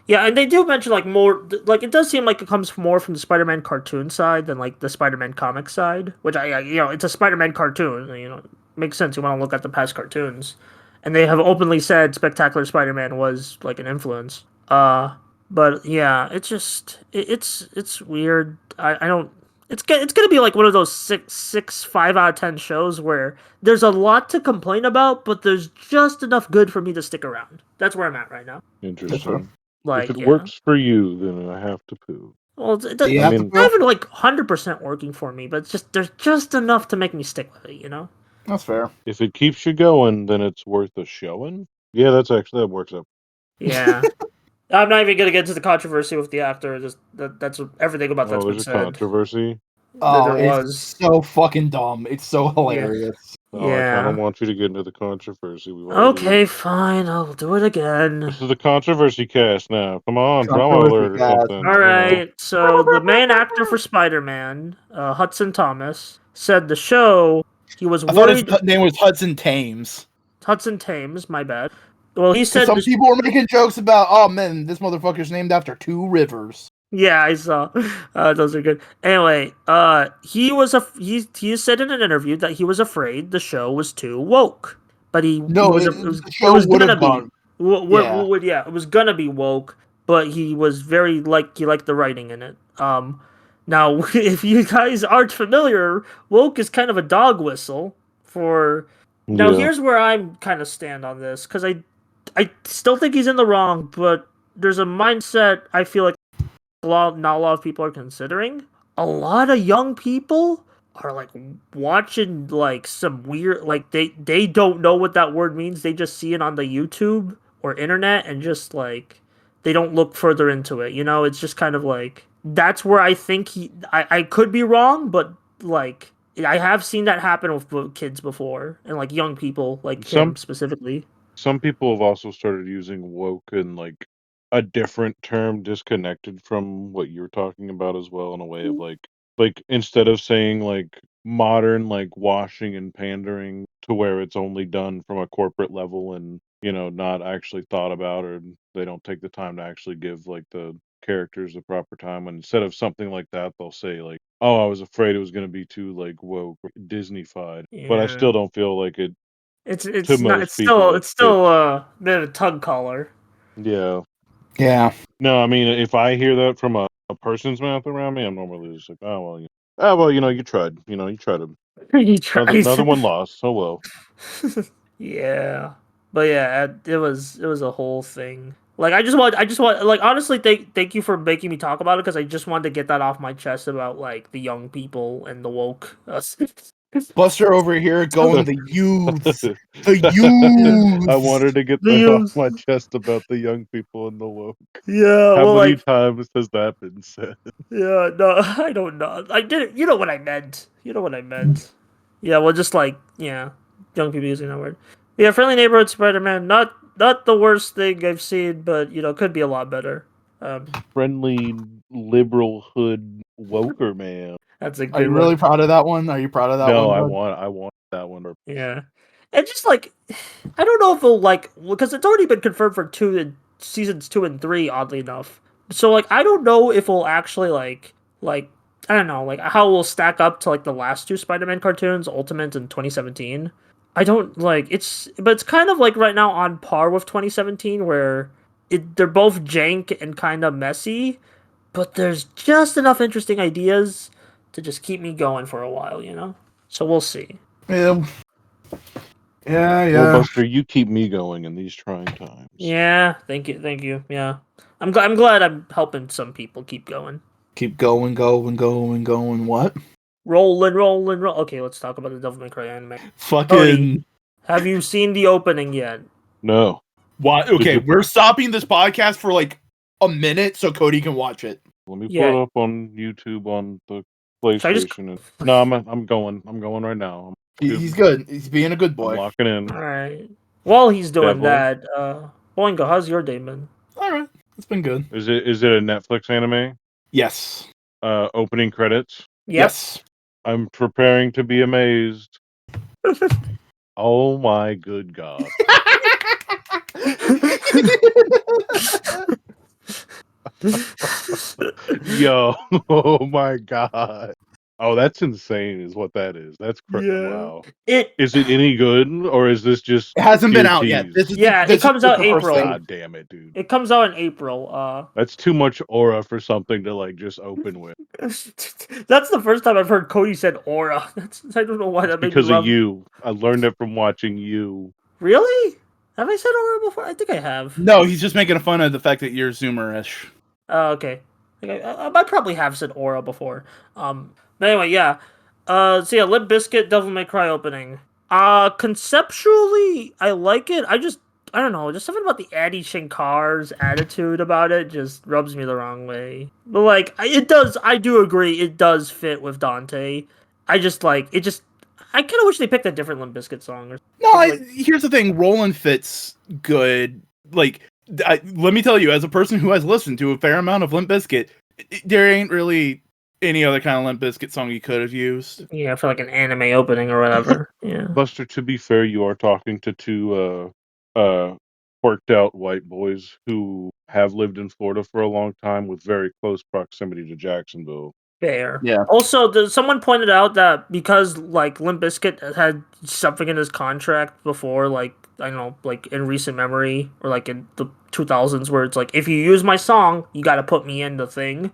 yeah, and they do mention like more like it does seem like it comes more from the Spider-Man cartoon side than like the Spider-Man comic side, which it's a Spider-Man cartoon, makes sense. You want to look at the past cartoons. And they have openly said Spectacular Spider-Man was like an influence. But yeah, it's weird. I don't it's gonna be like one of those 5 out of 10 shows where there's a lot to complain about, but there's just enough good for me to stick around. That's where I'm at right now. Interesting. Like, If it yeah. works for you, then I have to poo. Well, You I have to mean, feel- not even like 100% working for me, but it's just there's just enough to make me stick with it. That's fair. if it keeps you going, then it's worth a showing. Yeah, that works out. Yeah. I'm not even gonna get into the controversy with the actor. Just that's everything about that's Oh, been there's a said. controversy. Oh, There it's was. so fucking dumb. It's so hilarious. Oh, I kind Yeah. of want you to get into the controversy. We've already... Okay, fine. I'll do it again. This is the controversy cast now. Come on, drama Controversy alert or cast. something. All right. So the main actor for Spider-Man, Hudson Thomas, said the show he was I thought his worried. name was Hudson Thames. Hudson Thames, my bad. Well, he Because said some people were making jokes about, oh man, this motherfucker's named after 2 rivers. Yeah, I saw. Those are good. Anyway, he said in an interview that he was afraid the show was too woke, but No, it the it show was would gonna have be. gone. Yeah. Yeah, it was gonna be woke, but he was very he liked the writing in it. Now if you guys aren't familiar, woke is kind of a dog whistle for. Now Yeah. here's where I'm kind of stand on this because I still think he's in the wrong, but there's a mindset I feel like not a lot of people are considering. A lot of young people are like watching like some weird like they don't know what that word means. They just see it on the YouTube or internet and just like they don't look further into it. It's just kind of like that's where I think I could be wrong, but like I have seen that happen with kids before and like young people like him specifically. Some people have also started using woke in like a different term disconnected from what you're talking about as well, in a way of like instead of saying like modern, like washing and pandering to where it's only done from a corporate level and not actually thought about, or they don't take the time to actually give like the characters the proper time. And instead of something like that, they'll say like, oh, I was afraid it was going to be too like woke or Disney-fied. But I Yeah. still don't feel like it. It's To not. most people, It's still a bit of a tongue collar. Yeah. Yeah. No, I mean, if I hear that from a person's mouth around me, I'm normally just like, oh well, you tried. You tried to. He tries. Another one lost. Oh well. Yeah, but yeah, it was a whole thing. Like I just want like honestly thank you for making me talk about it because I just wanted to get that off my chest about like the young people and the woke. Buster over here going the youths, the I youths. wanted to get The that off youth. my chest about the young people in the woke. Yeah, How well, many like, times has that been said? yeah, no, I don't know. I didn't. You know what I meant. You know what I meant. Yeah, well, just like yeah, young people using that word. Yeah, friendly neighborhood Spider-Man. Not the worst thing I've seen, but could be a lot better. Friendly liberal hood woker man. That's a Are good you really one. proud of that one? Are you proud of that No, one, I bud? want that one. Yeah, and just like I don't know if it'll like because it's already been confirmed for seasons 2 and 3. Oddly enough, so like I don't know if we'll actually like I don't know like how we'll stack up to like the last two Spider-Man cartoons, Ultimate in 2017. I don't like but it's kind of like right now on par with 2017 where they're both jank and kind of messy, but there's just enough interesting ideas to just keep me going for a while, So we'll see. Yeah. Yeah, Well, yeah. Buster, you keep me going in these trying times. Yeah, thank you. Yeah, I'm glad I'm helping some people keep going. Keep going. What? Rolling. Okay, let's talk about the Devil May Cry anime. Fucking. Cody, have you seen the opening yet? No. What? Okay, you- we're stopping this podcast for like a minute so Cody can watch it. Let me Yeah. pull it up on YouTube on the Should I just- PlayStation. No, I'm going. I'm going right now. He's good. He's being a good I'm boy. locking in. All right. While he's doing Devil. that, Boingo, how's your day been? All right, it's been good. Is it a Netflix anime? Yes. Opening credits. Yep. Yes. I'm preparing to be amazed. Oh my good God. Yo, oh my God. Oh, that's insane is what that is. That's crazy. Yeah. Wow. It Is it any good or is this just It hasn't been pure out yet. tease? This is Yeah, this it comes is out the first April. thing. God damn it, dude. It comes out in April. That's too much aura for something to like just open with. That's the first time I've heard Cody said aura. I don't know why that made me Because laugh. of you. I learned it from watching you. Really? Have I said aura before? I think I have. No, he's just making fun of the fact that you're Zoomerish. Okay. I probably have said aura before. But anyway, yeah. So yeah, Limp Bizkit, Devil May Cry opening. Conceptually, I like it. I don't know, just something about the Addy Shankar's attitude about it just rubs me the wrong way. But like, I do agree, it does fit with Dante. I kind of wish they picked a different Limp Bizkit song. No, here's the thing. Roland fits good. Like, let me tell you, as a person who has listened to a fair amount of Limp Bizkit, there ain't really any other kind of Limp Bizkit song you could have used. Yeah, for like an anime opening or whatever. Yeah. Buster, to be fair, you are talking to two quirked out white boys who have lived in Florida for a long time with very close proximity to Jacksonville. Fair. Yeah. Also, someone pointed out that because like Limp Bizkit had something in his contract before, like I don't know, like in recent memory or like in the 2000s, where it's like if you use my song, you got to put me in the thing.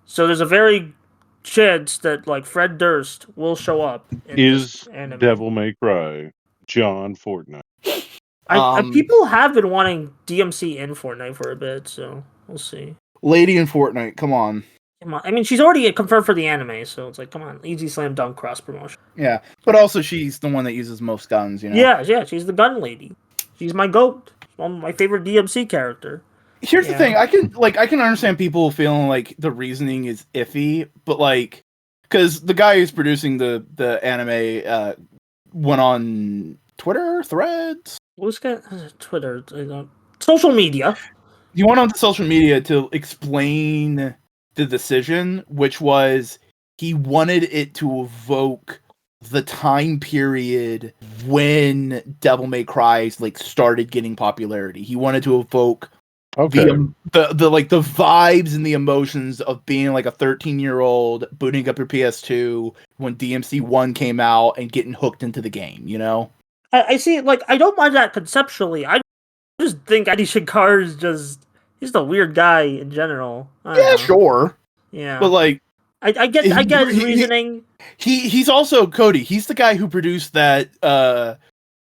So there's a very chance that like Fred Durst will show up in Is this anime. Devil May Cry John Fortnite? People have been wanting DMC in Fortnite for a bit, so we'll see. Lady in Fortnite, come on. I mean, she's already confirmed for the anime, so it's like, come on, easy slam dunk cross promotion. Yeah, but also she's the one that uses most guns, you know? Yeah, she's the gun lady. She's my goat. She's one of my favorite DMC character. Here's the thing, I can understand people feeling like the reasoning is iffy, but like, because the guy who's producing the anime went on Twitter, Threads? Bluesky? Twitter, social media. He went on to social media to explain the decision, which was he wanted it to evoke the time period when Devil May Cry like started getting popularity. He wanted to evoke the vibes and the emotions of being like a 13-year-old booting up your PS2 when DMC 1 came out and getting hooked into the game, you know? I see, like, I don't mind that conceptually. I just think Eddie Shankar is he's the weird guy in general. I don't know. Sure. Yeah. But like, I get his reasoning. He's also Cody. He's the guy who produced that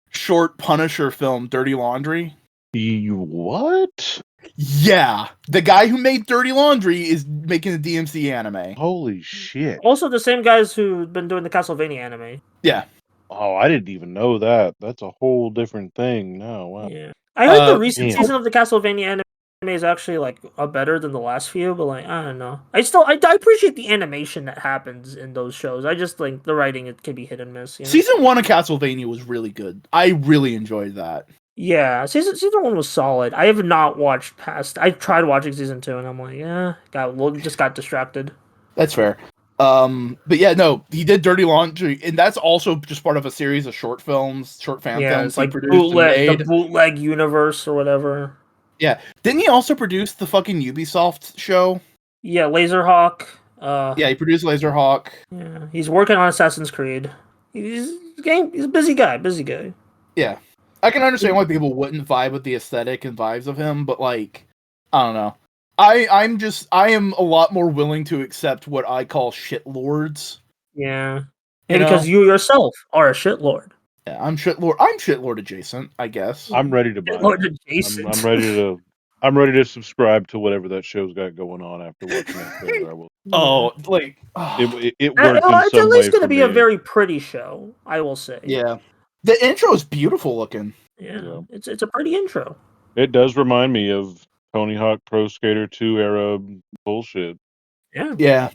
short Punisher film, Dirty Laundry. What? Yeah, the guy who made Dirty Laundry is making a DMC anime. Holy shit! Also, the same guys who've been doing the Castlevania anime. Yeah. Oh, I didn't even know that. That's a whole different thing. No, wow. Yeah, I heard the Uh, recent damn. season of the Castlevania anime is actually like better than the last few, but like I don't know. I appreciate the animation that happens in those shows. I just think the writing it can be hit and miss. You know? Season 1 of Castlevania was really good. I really enjoyed that. Yeah, season 1 was solid. I have not watched past. I tried watching season 2, and I'm like, just got distracted. That's fair. But yeah, no, he did Dirty Laundry, and that's also just part of a series of short fan Yeah, films it's he like produced and made. the bootleg universe or whatever. Yeah, didn't he also produce the fucking Ubisoft show? Yeah, Laserhawk. Yeah, he produced Laserhawk. Yeah, he's working on Assassin's Creed. He's a busy guy. Busy guy. Yeah, I can understand why people wouldn't vibe with the aesthetic and vibes of him, but like, I don't know. I am a lot more willing to accept what I call shitlords. Yeah. You Because know? you yourself are a shitlord. Yeah, I'm shitlord adjacent, I guess. I'm ready to buy Shitlord it. adjacent. I'm ready to subscribe to whatever that show's got going on after watching that trailer. I will. Oh, like It worked in It's at some way least going to for be a me. very pretty show, I will say. yeah. The intro is beautiful looking. Yeah. It's a pretty intro. It does remind me of Tony Hawk Pro Skater 2 era bullshit. Yeah. Yeah.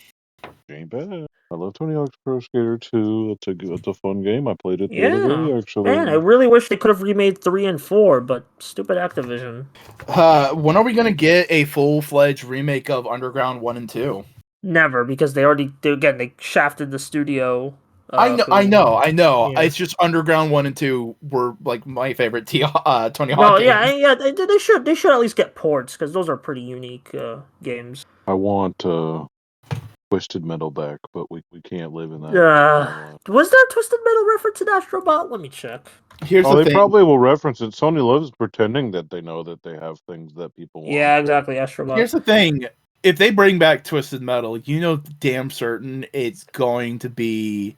Ain't bad. I love Tony Hawk's Pro Skater 2. It's a fun game. I played it the Yeah. other day, actually. Man, I really wish they could have remade 3 and 4, but stupid Activision. When are we gonna get a full-fledged remake of Underground 1 and 2? Never, because they shafted the studio. I know. Yeah. It's just Underground 1 and 2 were like my favorite Tony Hawk No, games. yeah, they should at least get ports because those are pretty unique games. I want Twisted Metal back, but we can't live in that. Was there a Twisted Metal reference in Astrobot? Let me check. Here's Oh, the they thing. probably will reference it. Sony loves pretending that they know that they have things that people want. Yeah, exactly, Astrobot. Here's the thing. If they bring back Twisted Metal, you know damn certain it's going to be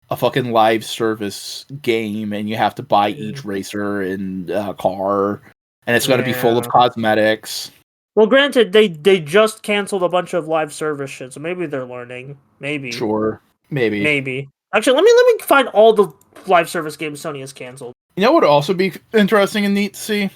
a fucking live service game, and you have to buy each racer and car, and it's going to be full of cosmetics. Well, granted, they just canceled a bunch of live service shit, so maybe they're learning. Maybe. Sure, maybe. Actually, let me find all the live service games Sony has canceled. You know what would also be interesting and neat to see?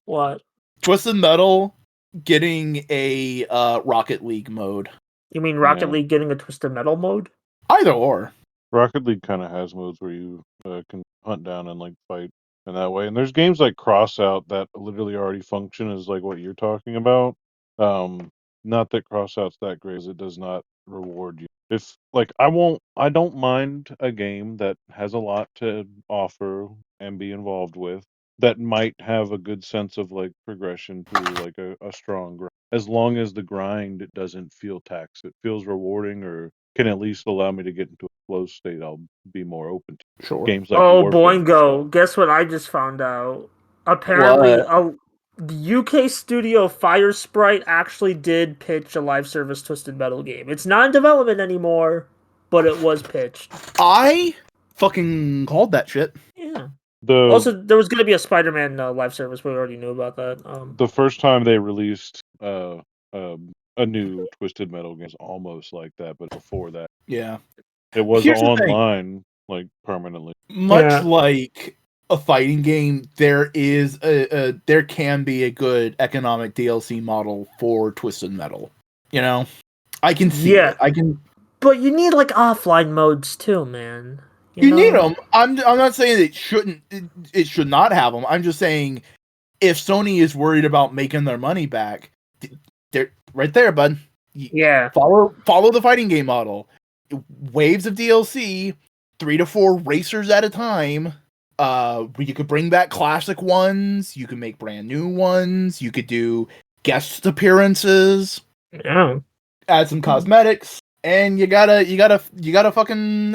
What? Twisted Metal getting a Rocket League mode. You mean Rocket League getting a Twisted Metal mode? Either or. Rocket League kind of has modes where you can hunt down and like fight in that way. And there's games like Crossout that literally already function as like what you're talking about. Not that Crossout's that great, as it does not reward you. If like I don't mind a game that has a lot to offer and be involved with that might have a good sense of like progression through like a strong grind. As long as the grind doesn't feel taxed, it feels rewarding or can at least allow me to get into a flow state, I'll be more open to Sure. games like Oh, Warfare. Boingo! Guess what I just found out? Apparently, the UK studio Fire Sprite actually did pitch a live service Twisted Metal game. It's not in development anymore, but it was pitched. I fucking called that shit. Yeah. Also, there was going to be a Spider-Man live service. We already knew about that. The first time they released a new Twisted Metal game was almost like that, but before that, yeah, it was Here's the online like permanently. Much like a fighting game, there is there can be a good economic DLC model for Twisted Metal. You know, I can see it. I can, but you need like offline modes too, man. You need them. I'm not saying it should not have them. I'm just saying if Sony is worried about making their money back, they're right there, bud. Yeah. Follow the fighting game model. Waves of DLC, 3 to 4 racers at a time. You could bring back classic ones. You could make brand new ones. You could do guest appearances. Yeah. Add some cosmetics. And you got a fucking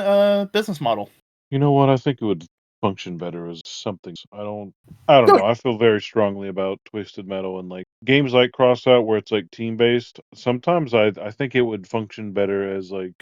business model. You know what? I think it would function better as something. I don't know. I feel very strongly about Twisted Metal and like games like Crossout where it's like team based. Sometimes I think it would function better as like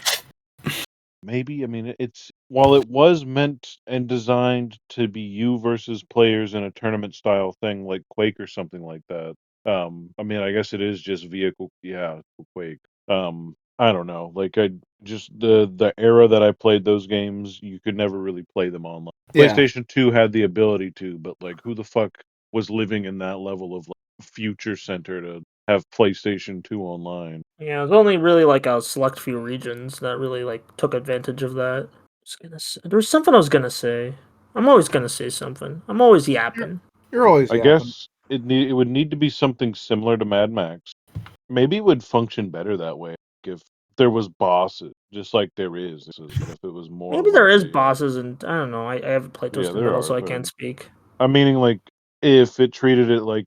maybe. I mean, it's while it was meant and designed to be you versus players in a tournament style thing like Quake or something like that. I mean, I guess it is just vehicle. Yeah, Quake. I don't know. Like I just the era that I played those games, you could never really play them online. Yeah. PlayStation 2 had the ability to, but like who the fuck was living in that level of like future center to have PlayStation 2 online? Yeah, there's only really like a select few regions that really like took advantage of that. There was something I was gonna say. I'm always gonna say something. I'm always yapping. You're always I yapping. guess it would need to be something similar to Mad Max. Maybe it would function better that way if there was bosses, just like there is, but if it was more Maybe there like is a bosses, and I don't know. I haven't played yeah, Twisted there Metal, are, so I but can't speak. I'm meaning like if it treated it like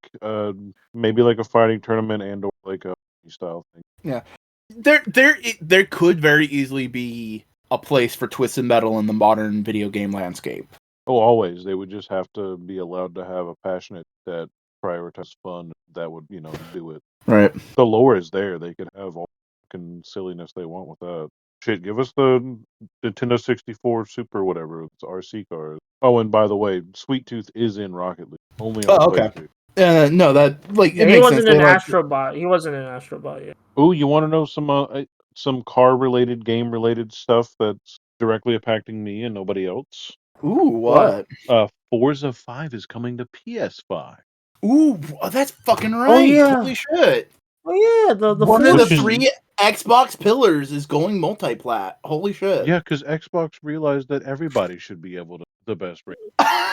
maybe like a fighting tournament and or like a style thing. Yeah. There could very easily be a place for Twisted Metal in the modern video game landscape. Oh, always they would just have to be allowed to have a passionate that prioritizes fun that would do it. Right. The lore is there; they could have all fucking silliness they want with that. Shit, give us the Nintendo 64 Super whatever. It's RC cars. Oh, and by the way, Sweet Tooth is in Rocket League, only on Oh, okay. PlayStation. No, that like Yeah, it he makes sense. wasn't They an like Astrobot. He wasn't an Astrobot yet. Oh, you want to know some car related, game related stuff that's directly impacting me and nobody else? ooh What? what? Forza 5 is coming to PS5, Ooh, that's fucking Oh right. yeah. Holy shit! Oh yeah. The One of the which is three Xbox pillars is going multi-plat. Holy shit! yeah, because Xbox realized that everybody should be able to the best race,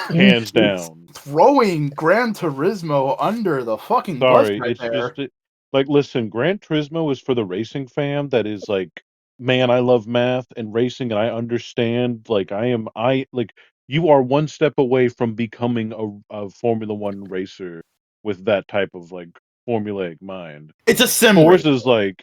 hands It's down. throwing Gran Turismo under the fucking bus Sorry, right it's there. just like listen, Gran Turismo is for the racing fam that is like, man, I love math and racing, and I understand. Like I like you are one step away from becoming a Formula One racer with that type of like formulaic mind. It's a sim race. Forza's like,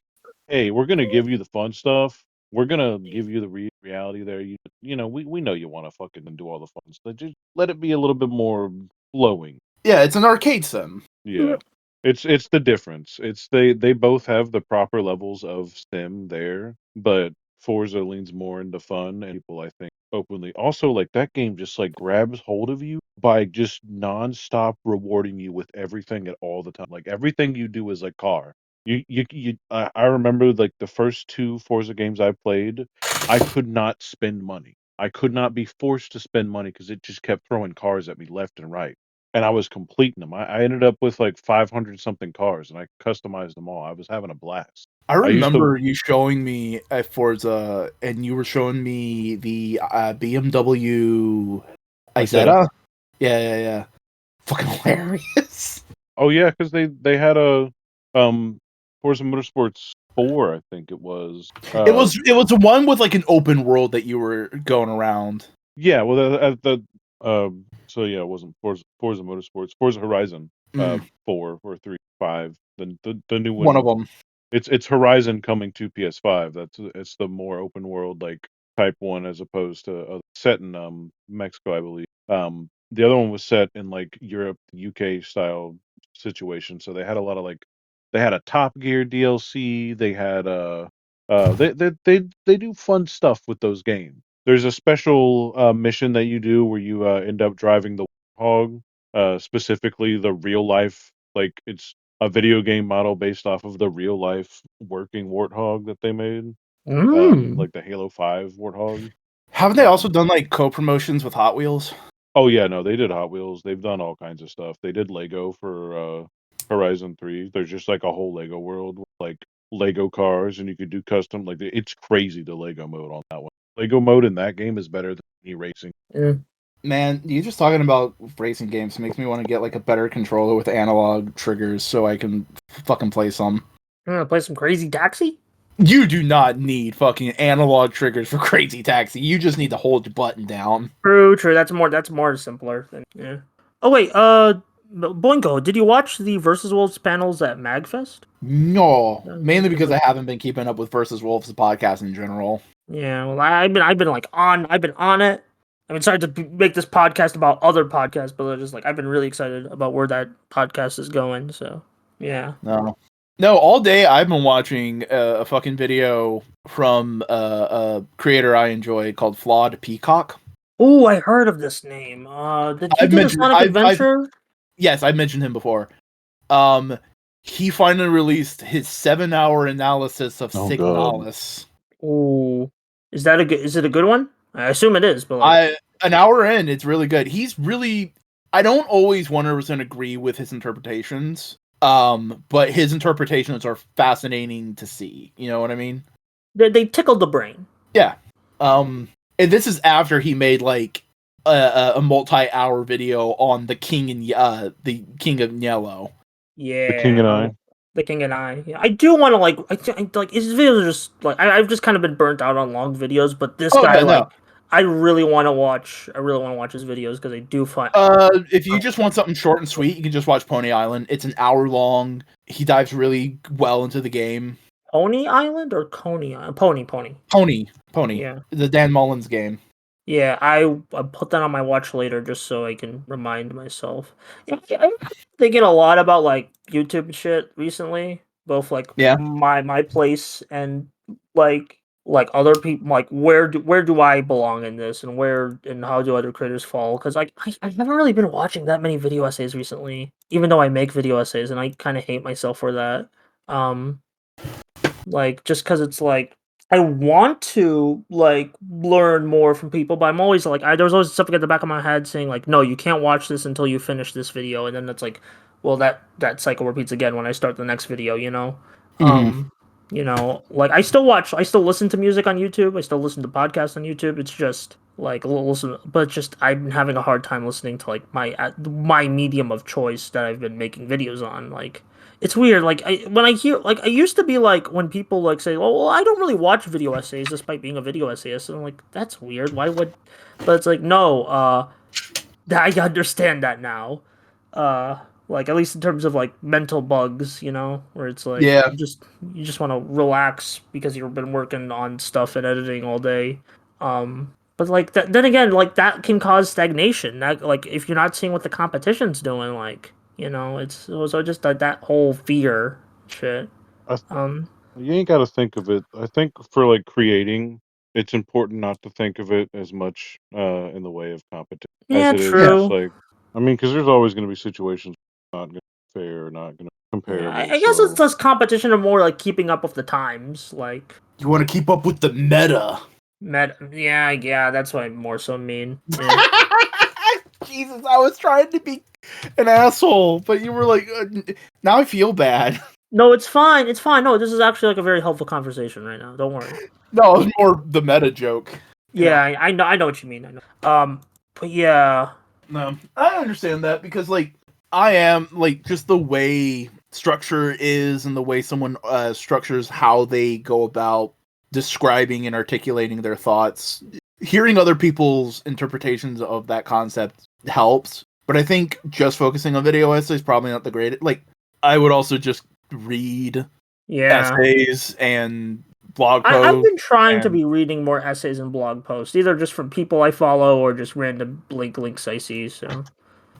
hey, we're gonna give you the fun stuff. We're gonna give you the reality there. We know you want to fucking do all the fun stuff. Just let it be a little bit more flowing. Yeah, it's an arcade sim. Yeah. It's the difference. It's they both have the proper levels of sim there, but Forza leans more into fun and people I think openly. Also like that game just like grabs hold of you by just nonstop rewarding you with everything at all the time. Like everything you do is a car. I remember like the first two Forza games I played, I could not spend money. I could not be forced to spend money because it just kept throwing cars at me left and right and I was completing them. I ended up with like 500 something cars, and I customized them all. I was having a blast. I I used to. remember you showing me at Forza, and you were showing me the BMW Isetta. Yeah. Fucking hilarious. Oh yeah, because they had a Forza Motorsports 4, I think it was. It was the one with like an open world that you were going around. Yeah, well so yeah, it wasn't Forza Motorsports, Forza Horizon 4 or 3, 5, the new One of one. them. It's Horizon coming to PS5. It's the more open world like type one as opposed to set in Mexico, I believe. The other one was set in like Europe, UK style situation. So they had a lot of like they had a Top Gear DLC. They had they do fun stuff with those games. There's a special mission that you do where you end up driving the Warthog, specifically the real life like it's a video game model based off of the real life working Warthog that they made, like the Halo 5 Warthog. Haven't they also done like co-promotions with Hot Wheels? Oh yeah, no, they did Hot Wheels. They've done all kinds of stuff. They did Lego for Horizon 3. There's just like a whole Lego world with like Lego cars, and you could do custom. Like it's crazy the Lego mode on that one. Lego mode in that game is better than any racing. Yeah. Man, you just talking about racing games makes me want to get like a better controller with analog triggers so I can fucking play some. You wanna play some Crazy Taxi? You do not need fucking analog triggers for Crazy Taxi. You just need to hold your button down. True. That's more simpler. Yeah. Oh wait, Boingo, did you watch the Versus Wolves panels at Magfest? No, mainly because I haven't been keeping up with Versus Wolves podcast in general. Yeah, well, I've been I've been on it. I've been starting to make this podcast about other podcasts, but just like I've been really excited about where that podcast is going. So yeah. No, all day I've been watching a fucking video from a creator I enjoy called Flawed Peacock. Oh, I heard of this name. Did he do the Sonic Adventure? Yes, I've mentioned him before. he finally released his 7-hour analysis of Oh, Signalis. Ooh, is it a good one? I assume it is, but like, An hour in, it's really good. He's really. I don't always 100% agree with his interpretations. But his interpretations are fascinating to see. You know what I mean? they tickled the brain. Yeah. And this is after he made like a multi-hour video on the King of Yellow. Yeah, The King and I. The King and I. Yeah, I do want to like. I like his videos are just like I've just kind of been burnt out on long videos, but this guy like. I really want to watch his videos because I do find. If you just want something short and sweet, you can just watch Pony Island. It's an hour long. He dives really well into the game. Pony Island or Coney Island? Pony. Pony. Yeah. The Dan Mullins game. Yeah, I put that on my watch later just so I can remind myself. Yeah, I'm thinking a lot about like YouTube shit recently, both like my place and like other people. Like where do I belong in this, and how do other creators fall? Because like I haven't really been watching that many video essays recently, even though I make video essays, and I kind of hate myself for that. Like just because it's like. I want to like learn more from people, but I'm always like, there's always something at the back of my head saying like, no, you can't watch this until you finish this video, and then it's like, well, that cycle repeats again when I start the next video, you know. You know, like I still listen to music on YouTube, I still listen to podcasts on YouTube. It's just like listen, but just I'm having a hard time listening to like my medium of choice that I've been making videos on, like. It's weird, like, when I hear, like, I used to be, like, when people, like, say, oh, well, I don't really watch video essays despite being a video essayist, and I'm like, that's weird, why would, but it's like, no, I understand that now, like, at least in terms of, like, mental bugs, you know, where it's like, you just want to relax because you've been working on stuff and editing all day, but, like, then again, like, that can cause stagnation, that, like, if you're not seeing what the competition's doing, like, you know, it's so just that whole fear shit. You ain't got to think of it. I think for like creating, it's important not to think of it as much in the way of competition as it is just like. I mean, because there's always going to be situations not going to be fair, not going to comparable. I guess it's less competition or more like keeping up with the times. Like you want to keep up with the meta. Yeah, that's what I more so mean. Yeah. Jesus, I was trying to be an asshole, but you were like, now I feel bad. No, it's fine. It's fine. No, this is actually like a very helpful conversation right now. Don't worry. No, it was more the meta joke. Yeah, I know what you mean. I know. But yeah. No, I understand that because like I am like just the way structure is and the way someone structures how they go about describing and articulating their thoughts. Hearing other people's interpretations of that concept helps, but I think just focusing on video essays is probably not the greatest. Like, I would also just read essays and blog posts. I've been trying to be reading more essays and blog posts, either just from people I follow or just random links I see. So,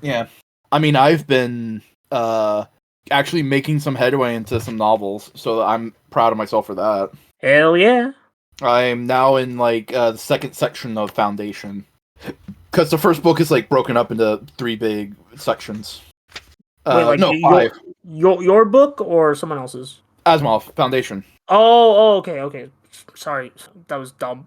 yeah, I mean, I've been actually making some headway into some novels, so I'm proud of myself for that. Hell yeah! I'm now in like the second section of Foundation, because the first book is like broken up into 3 big sections. Wait, like no, 5. Your book or someone else's? Asimov Foundation. Oh, okay. Sorry, that was dumb.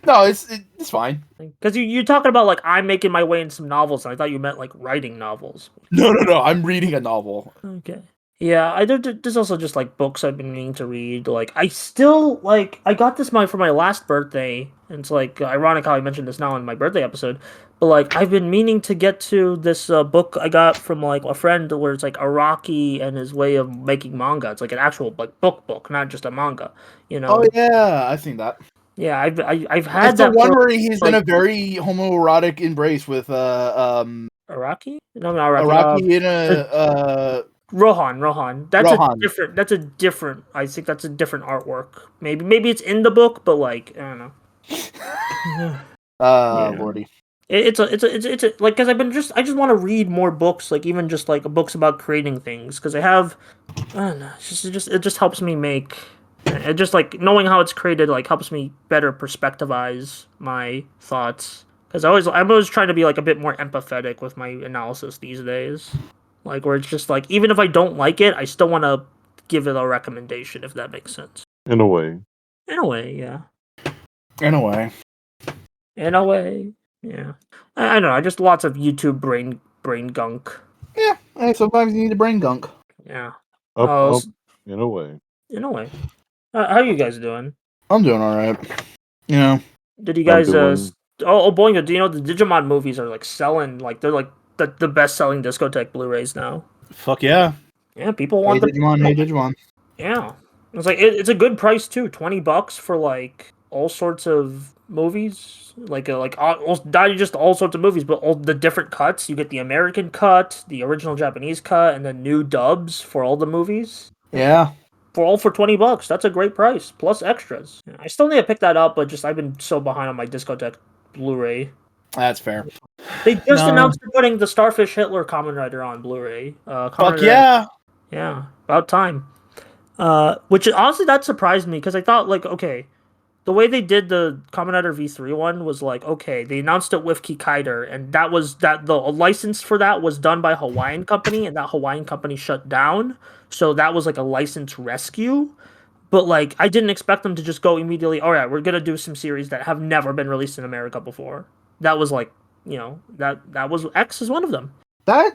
No, it's fine. Because you're talking about like I'm making my way in some novels, and I thought you meant like writing novels. No. I'm reading a novel. Okay. Yeah, there's also just like books I've been meaning to read. Like I still like I got this for my last birthday, and it's like ironic how I mentioned this now in my birthday episode. But like I've been meaning to get to this book I got from like a friend where it's like Araki and his way of making manga. It's like an actual like book, not just a manga. You know? Oh yeah, I've seen that. Yeah, I've had it's that. The one where he's in a very homoerotic embrace with Araki. No, Araki in a Rohan. That's a different. I think that's a different artwork. Maybe it's in the book, but like I don't know. Lordy. It's a like because I just want to read more books, like even just like books about creating things, because I have. I don't know. It just helps me make. It just like knowing how it's created like helps me better perspectivize my thoughts. Because I'm always trying to be like a bit more empathetic with my analysis these days. Like where it's just like even if I don't like it, I still want to give it a recommendation if that makes sense. In a way. In a way, yeah. In a way. In a way, yeah. I don't know. I just lots of YouTube brain gunk. Yeah, hey, sometimes you need a brain gunk. Yeah. Up, in a way. In a way. How are you guys doing? I'm doing all right. You know. Did you I'm guys doing- Boingo, do you know the Digimon movies are like selling like they're like the best selling discotheque Blu-rays now? Fuck yeah. Yeah, people Hey want them. Digimon, hey Digimon. Yeah. It's like it's a good price too. $20 for like all sorts of movies. Not just all sorts of movies, but all the different cuts. You get the American cut, the original Japanese cut, and the new dubs for all the movies. Yeah. For $20. That's a great price. Plus extras. I still need to pick that up, but just I've been so behind on my discotheque Blu-ray. That's fair. They just No. announced they're putting the Starfish Hitler Kamen Rider on Blu-ray. Fuck yeah. Yeah, about time. Which honestly that surprised me because I thought like okay, the way they did the Kamen Rider V3 one was like okay, they announced it with Kikaider and the license for that was done by a Hawaiian company and that Hawaiian company shut down, so that was like a license rescue. But like I didn't expect them to just go immediately. All right, we're gonna do some series that have never been released in America before. That was like that was X is one of them.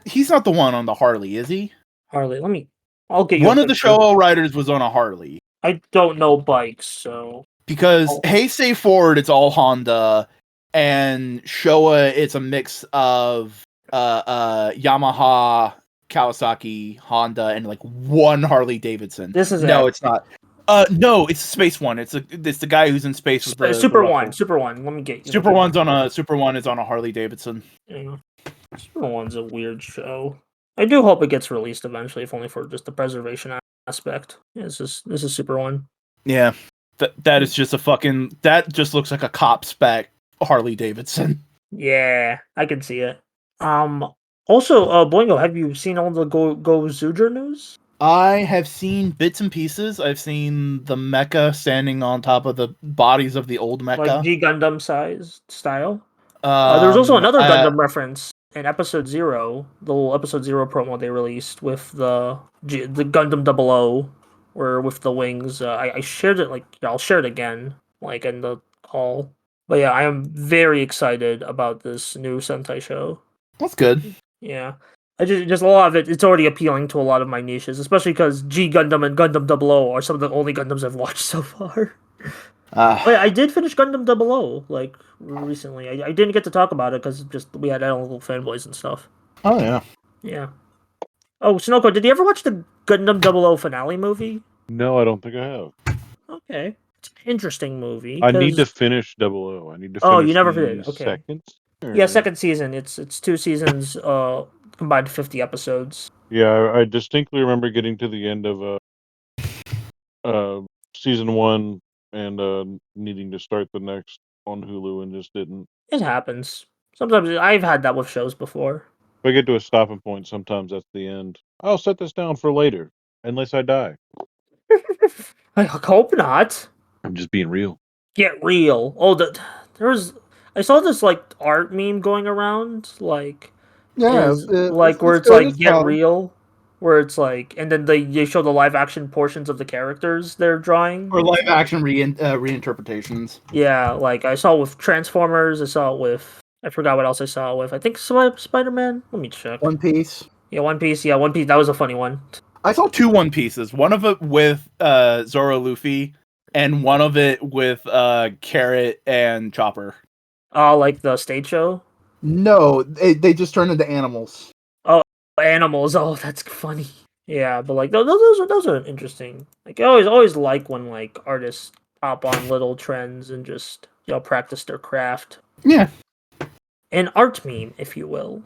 He's not the one on the Harley, is he? Harley, I'll get you One a of the picture. Showa writers was on a Harley. I don't know bikes, so Because Heisei Ford, it's all Honda, and Showa, it's a mix of Yamaha, Kawasaki, Honda, and like one Harley Davidson. This is it's not. No, it's the space one. It's the guy who's in space with the Super ruffle. One. Super One. Let me get you. Super One is on a Harley Davidson. Yeah. Super One's a weird show. I do hope it gets released eventually, if only for just the preservation aspect. Yeah, this is Super One. Yeah, that is just that just looks like a cop spec Harley Davidson. Yeah, I can see it. Also, Boingo, have you seen all the Go Zoojer news? I have seen bits and pieces. I've seen the mecha standing on top of the bodies of the old mecha, like G Gundam size style. There was also another Gundam reference in episode 0, the little episode 0 promo they released with the Gundam 00, or with the wings. I shared it, I'll share it again, like in the call. But yeah, I am very excited about this new Sentai show. That's good. Yeah. I just a lot of it, it's already appealing to a lot of my niches, especially because G Gundam and Gundam 00 are some of the only Gundams I've watched so far. But I did finish Gundam 00, like, recently. I didn't get to talk about it because just we had little fanboys and stuff. Oh, yeah. Yeah. Oh, Snowco, did you ever watch the Gundam 00 finale movie? No, I don't think I have. Okay. It's an interesting movie. I need to finish 00. I need to finish Oh, you never did? Okay. Second? Yeah, second season. It's 2 seasons, combined 50 episodes. Yeah, I distinctly remember getting to the end of season 1 and needing to start the next on Hulu and just didn't. It happens. Sometimes I've had that with shows before. If I get to a stopping point, sometimes that's the end. I'll set this down for later, unless I die. I hope not. I'm just being real. Get real. Oh, I saw this like art meme going around, like Yeah, where it's like get real, where it's like, and then they show the live action portions of the characters they're drawing. Or live action reinterpretations. Yeah, like I saw it with Transformers. I saw it with, I forgot what else I saw it with. I think Spider-Man. Let me check. One Piece. Yeah, One Piece. Yeah, One Piece. That was a funny one. I saw 2 One Pieces. One of it with Zoro Luffy, and one of it with Carrot and Chopper. Oh, like the stage show? No, they just turned into animals. Oh, animals. Oh, that's funny. Yeah, but like those are interesting. Like I always like when like artists hop on little trends and just practice their craft. Yeah. An art meme, if you will.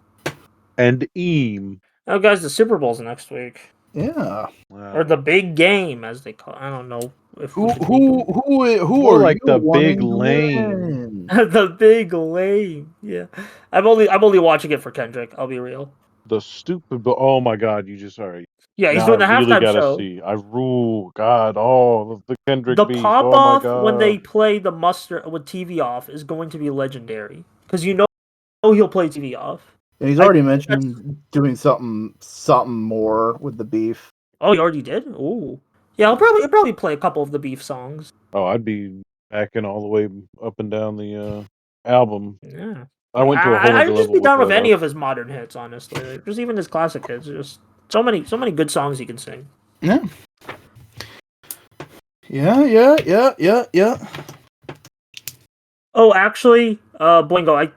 And Eam. Oh, guys, the Super Bowl's next week. Yeah. Wow. Or the big game, as they call it. I don't know if Who More are like you the wanting big to lane. win? the big lane. Yeah, I'm only watching it for Kendrick. I'll be real. The stupid. Oh my God! You just sorry. Yeah, he's Now doing the I really halftime gotta show. see. I rule. God, the Kendrick The beef. pop Oh my off God. when they play the mustard with TV off is going to be legendary because you know he'll play TV off. And he's already mentioned doing something more with the beef. Oh, you already did? Ooh. Yeah, I'll probably play a couple of the beef songs. Oh, I'd be backing all the way up and down the album. Yeah. I went to a whole I'd other just level be down with that. any of his modern hits, honestly. Like, just even his classic hits. Just so many good songs he can sing. Yeah. Yeah. Oh, actually, Boingo,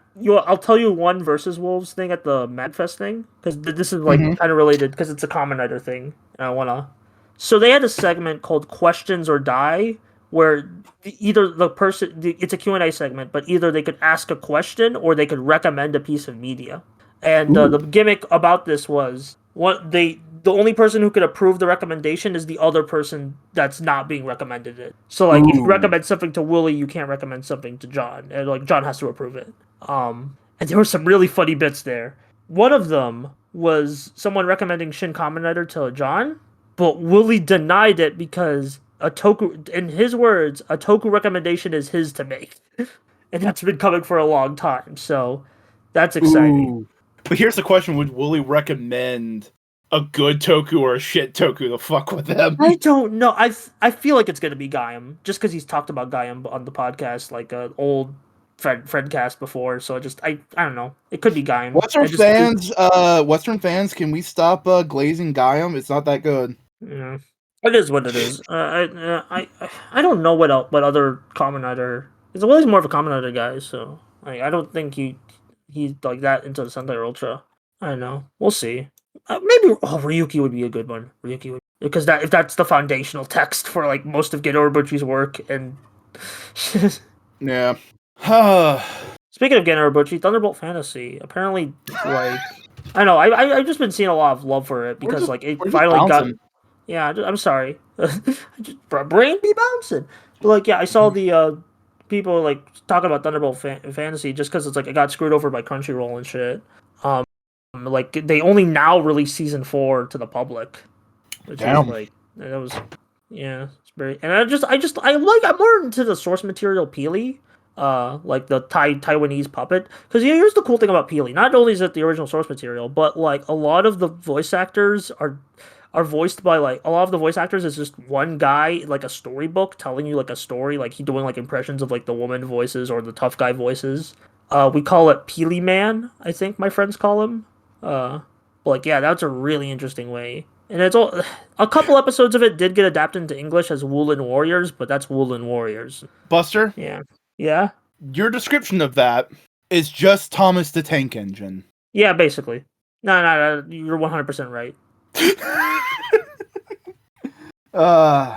I'll tell you one versus Wolves thing at the MagFest thing because this is like Mhm. kind of related because it's a Common Nighter thing. And I wanna. So they had a segment called Questions or Die, where either the person it's a Q&A segment, but either they could ask a question or they could recommend a piece of media. And the gimmick about this was the only person who could approve the recommendation is the other person that's not being recommended it. So like if you Ooh. recommend something to Willie, you can't recommend something to John, and like John has to approve it. And there were some really funny bits there. One of them was someone recommending Shin Kamen Rider to John, but Willie denied it because a Toku, in his words, a Toku recommendation is his to make, and that's been coming for a long time. So that's exciting. Ooh. But here's the question: would Wooly recommend a good Toku or a shit Toku to fuck with them? I don't know. I feel like it's gonna be Gaiam, just because he's talked about Gaiam on the podcast, like an old Fredcast before. So I don't know. It could be Gaiam. Western fans, can we stop glazing Gaiam? It's not that good. Yeah, it is what it is. I don't know what other Kamen Rider. Well, he's more of a Kamen Rider guy, so I don't think he's like that into the Sentai Ultra. I don't know. We'll see. Maybe Ryuki would be a good one. Ryuki would, because if that's the foundational text for like most of Gen Urobuchi's work. And Yeah. speaking of Gen Urobuchi, Thunderbolt Fantasy apparently like I know I've just been seeing a lot of love for it because like it finally got. Yeah, I'm sorry. Brain be bouncing. But like, yeah, I saw the people like talking about Thunderbolt Fantasy just because it's like it got screwed over by Crunchyroll and shit. Like they only now release season 4 to the public, which is like that was, yeah, it's very. And I'm more into the source material Peely, like the Taiwanese puppet, because here's the cool thing about Peely. Not only is it the original source material, but like a lot of the voice actors are voiced by like a lot of the voice actors is just one guy, like a storybook telling you like a story, like he doing like impressions of like the woman voices or the tough guy voices. We call it Peely Man, I think my friends call him. But like, yeah, that's a really interesting way. And it's all a couple episodes of it did get adapted into English as Woolen Warriors, but that's Woolen Warriors. Buster? Yeah. Your description of that is just Thomas the Tank Engine. Yeah, basically. No, you're 100% right.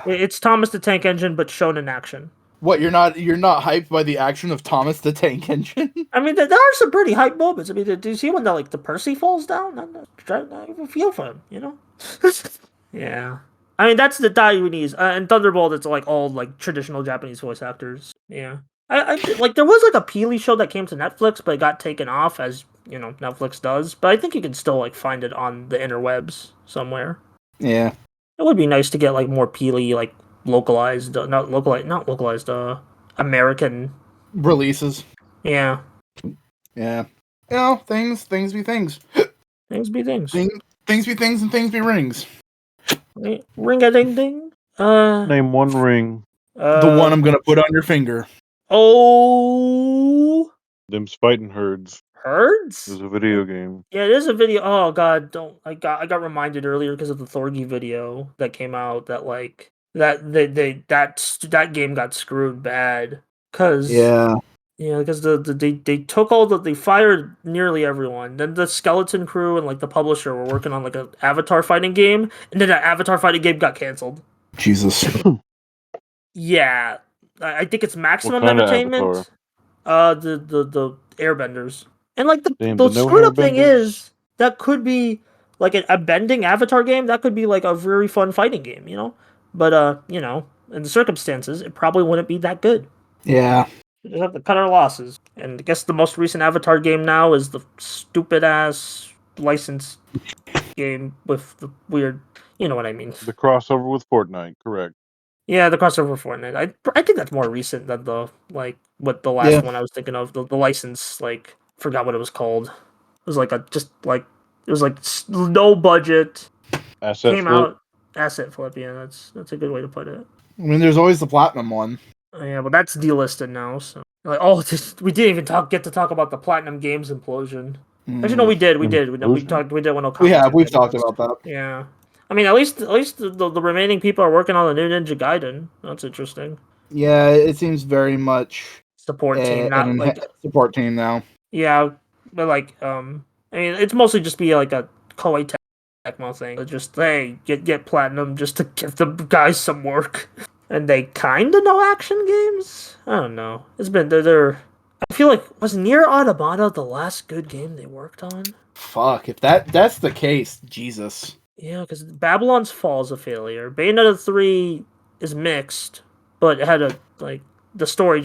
It's Thomas the Tank Engine, but shown in action. What, you're not hyped by the action of Thomas the Tank Engine? I mean, there are some pretty hype moments. I mean, do you see when the Percy falls down? I even feel for him, you know? Yeah. I mean, that's the Taiwanese. And Thunderbolt, it's like all like traditional Japanese voice actors. Yeah. I like there was like a Peely show that came to Netflix, but it got taken off, as you know Netflix does. But I think you can still like find it on the interwebs somewhere. Yeah. It would be nice to get like more Peely like localized, not localized, American releases. Yeah. Yeah. You know, things be things. Things be things. Things be things and things be rings. Ring-a-ding-ding. Name one ring. The one I'm gonna put on your finger. Oh. Them fighting herds. Herds? There's a video game. Yeah, it is a video. Oh god, don't I got reminded earlier because of the Thorgy video that came out that like that game got screwed bad because because they took they fired nearly everyone. Then the Skeleton Crew and like the publisher were working on like an Avatar fighting game, and then that Avatar fighting game got canceled. Jesus. Yeah, I think it's Maximum What kind Entertainment. The Airbenders. And like the no screwed up thing airbenders? is that could be like a bending Avatar game. That could be like a very fun fighting game, you know. But you know, in the circumstances, it probably wouldn't be that good. Yeah. We just have to cut our losses. And I guess the most recent Avatar game now is the stupid ass license game with the weird, you know what I mean. The crossover with Fortnite, correct? Yeah, the crossover with Fortnite. I think that's more recent than the like what the last one I was thinking of. The license, like forgot what it was called. was like no budget. Asset Came flip. out asset flip. Yeah, that's a good way to put it. I mean, there's always the platinum one. Yeah, but that's delisted now. So like, oh, we didn't even get to talk about the Platinum Games implosion. Actually, no, we did. We did when We've talked about that. Yeah, I mean, at least the remaining people are working on the new Ninja Gaiden. That's interesting. Yeah, it seems very much Support team, not an like support team now. yeah, but like I mean, it's mostly just be like a Koei Tecmo thing. Just hey, get Platinum just to give the guys some work. And they kind of know action games. I don't know. It's been they're. I feel like was Nier Automata the last good game they worked on? Fuck, if that's the case, Jesus. Yeah, because Babylon's Fall is a failure. Bayonetta 3 is mixed, but it had the story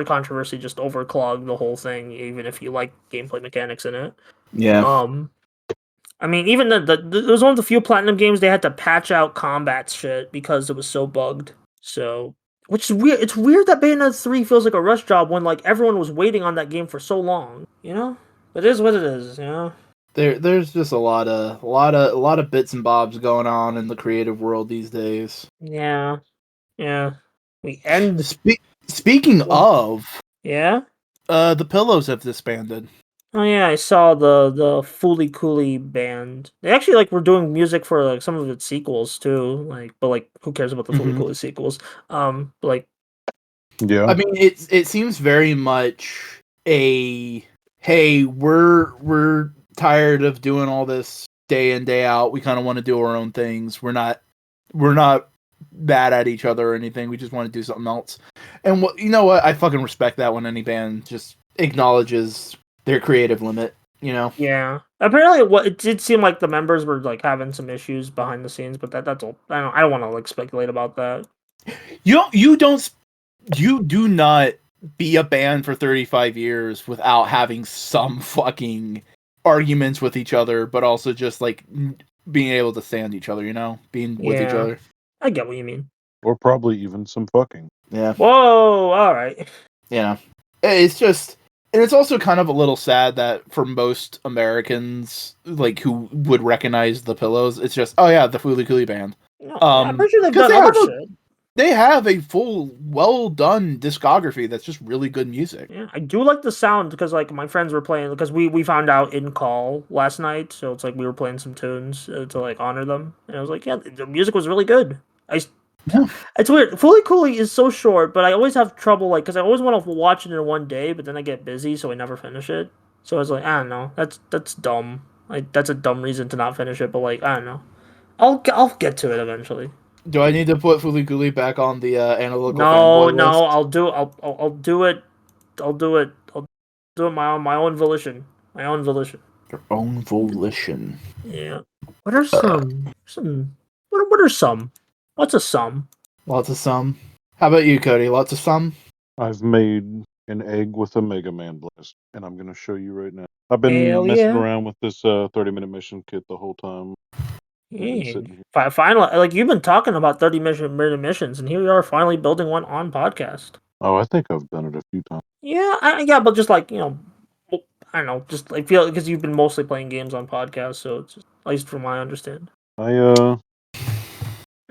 controversy just overclogged the whole thing. Even if you like gameplay mechanics in it. Yeah. I mean, even it was one of the few Platinum games they had to patch out combat shit because it was so bugged. So, which is weird. It's weird that Bayonetta 3 feels like a rush job when like everyone was waiting on that game for so long. You know, it is what it is. You know, there's just a lot of bits and bobs going on in the creative world these days. Yeah. We end. Speaking of, the Pillows have disbanded. Oh yeah, I saw the Fooly Cooly band. They actually like were doing music for like some of its sequels too. But who cares about the Fooly Cooly sequels? But like, yeah. I mean, it seems very much a hey, we're tired of doing all this day in day out. We kind of want to do our own things. We're not bad at each other or anything. We just want to do something else. And what I fucking respect that when any band just acknowledges their creative limit, you know? Yeah. Apparently, it did seem like the members were like having some issues behind the scenes, but that's all. I don't want to like speculate about that. You do not be a band for 35 years without having some fucking arguments with each other, but also just like being able to stand each other, you know? Being with each other. I get what you mean. Or probably even some fucking. Yeah. Whoa, alright. Yeah. It's just... And it's also kind of a little sad that for most Americans, like, who would recognize the Pillows, it's just, oh yeah, the Fooly Cooly band. No, I'm pretty sure they've done other shit. They have a full, well-done discography that's just really good music. Yeah, I do like the sound, because, like, my friends were playing, because we found out in call last night, so it's like we were playing some tunes to, like, honor them. And I was like, yeah, the music was really good. Yeah. It's weird. Fooly Cooly is so short, but I always have trouble, like, because I always want to watch it in one day, but then I get busy, so I never finish it. So I was like, I don't know. That's dumb. Like, that's a dumb reason to not finish it, but, like, I don't know. I'll get to it eventually. Do I need to put Fooly Cooly back on the analytical No, fanboy list? I'll do it. I'll do it my own volition. My own volition. Your own volition. Yeah. What are some? What are some? What's a sum? Lots of some. How about you, Cody? Lots of some? I've made an egg with a Mega Man blast, and I'm going to show you right now. I've been messing around with this 30-minute mission kit the whole time. Finally, like, you've been talking about 30-minute missions, and here you are finally building one on podcast. Oh, I think I've done it a few times. Yeah, but just like, I don't know, just like feel because you've been mostly playing games on podcasts, so it's just, at least from my understanding. I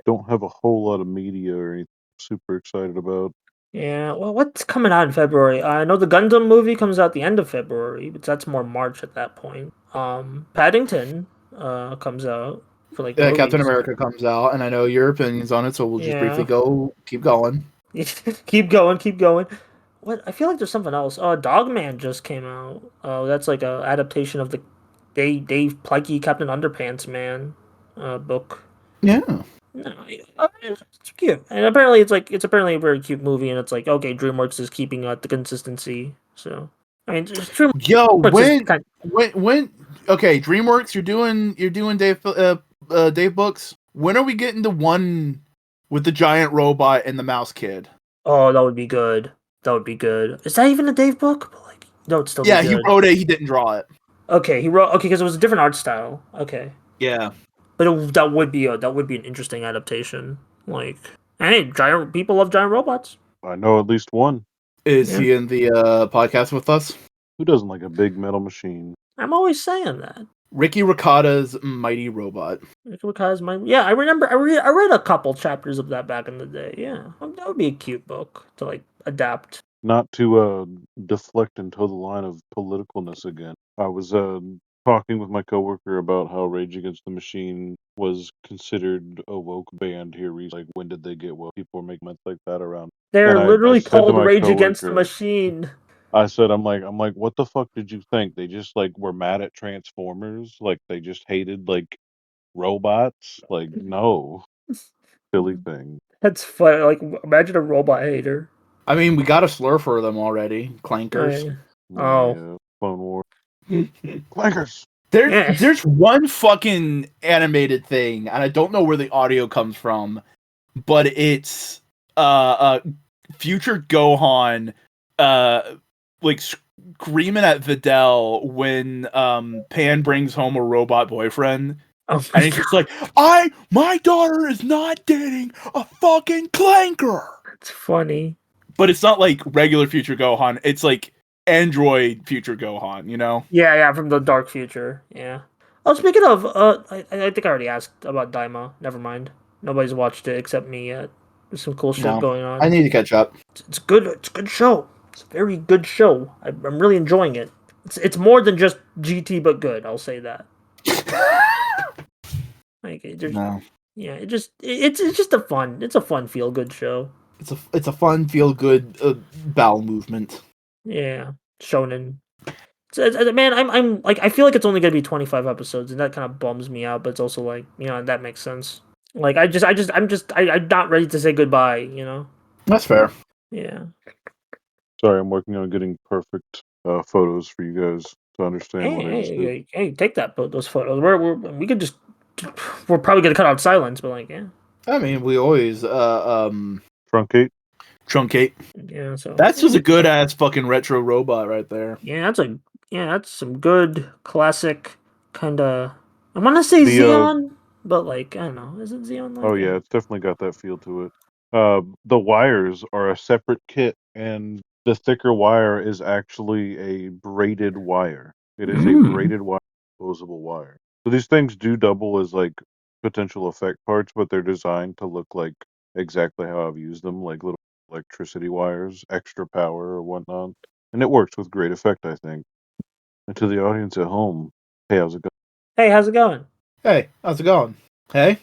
don't have a whole lot of media or anything super excited about. Yeah, well, what's coming out in February? I know the Gundam movie comes out the end of February, but that's more March at that point. Paddington comes out for like Captain America comes out, and I know your opinions on it, so we'll just briefly keep going. keep going. What? I feel like there's something else. Dogman just came out. That's like a adaptation of the Dave Pikey Captain Underpants Man book. Yeah. No, it's cute, and apparently it's apparently a very cute movie, and it's like, okay, DreamWorks is keeping the consistency. So I mean, when okay, DreamWorks, you're doing Dave books. When are we getting the one with the giant robot and the mouse kid? Oh, that would be good. Is that even a Dave book? But like, no, it's still. Yeah, he wrote it. He didn't draw it. Okay, he wrote. Okay, because it was a different art style. Okay. Yeah. But that would be an interesting adaptation. Like, hey, people love giant robots. I know at least one. Is he in the podcast with us? Who doesn't like a big metal machine? I'm always saying that. Ricky Ricotta's Mighty Robot. Because I remember I read a couple chapters of that back in the day. Yeah, that would be a cute book to like adapt. Not to deflect and toe the line of politicalness again. I was talking with my coworker about how Rage Against the Machine was considered a woke band here recently. Like, when did they get woke? People were making comments like that around. They're And I literally said to called my Rage Against the coworker, Machine. I said, I'm like, what the fuck did you think? They just like were mad at Transformers? Like they just hated like robots? Like, no. Silly thing. That's funny. Like, imagine a robot hater. I mean, we got a slur for them already. Clankers. Oh. Clone War. Clankers. There's one fucking animated thing, and I don't know where the audio comes from, but it's future Gohan like screaming at Videl when Pan brings home a robot boyfriend. Oh And he's just like, my daughter is not dating a fucking clanker. It's funny. But it's not like regular future Gohan. It's like android future Gohan, you know? Yeah, from the dark future. Yeah. Oh, speaking of, I think I already asked about Daima. Never mind. Nobody's watched it except me yet. There's some cool shit going on. I need to catch up. It's good. It's a good show. It's a very good show. I'm really enjoying it. It's more than just GT, but good. I'll say that. Like, No. Yeah, it's just a fun feel good show. It's a fun feel good bowel movement. Yeah, shonen. Man, I'm like, I feel like it's only gonna be 25 episodes, and that kind of bums me out. But it's also like, that makes sense. Like, I'm not ready to say goodbye. That's fair. Yeah. Sorry, I'm working on getting perfect photos for you guys to understand what I just did. Hey, take those photos. We're probably gonna cut out silence, but like, yeah. I mean, we always Truncate. Yeah, so that's just a good ass fucking retro robot right there. Yeah, that's some good classic kind of. I want to say Xeon, but like, I don't know. Is it Xeon? Like, oh yeah, it's definitely got that feel to it. The wires are a separate kit, and the thicker wire is actually a braided wire. It is a braided wire, disposable wire. So these things do double as like potential effect parts, but they're designed to look like exactly how I've used them, like little electricity wires, extra power or whatnot. And it works with great effect, I think. And to the audience at home, hey, how's it going? Hey, how's it going? Hey, how's it going? Hey.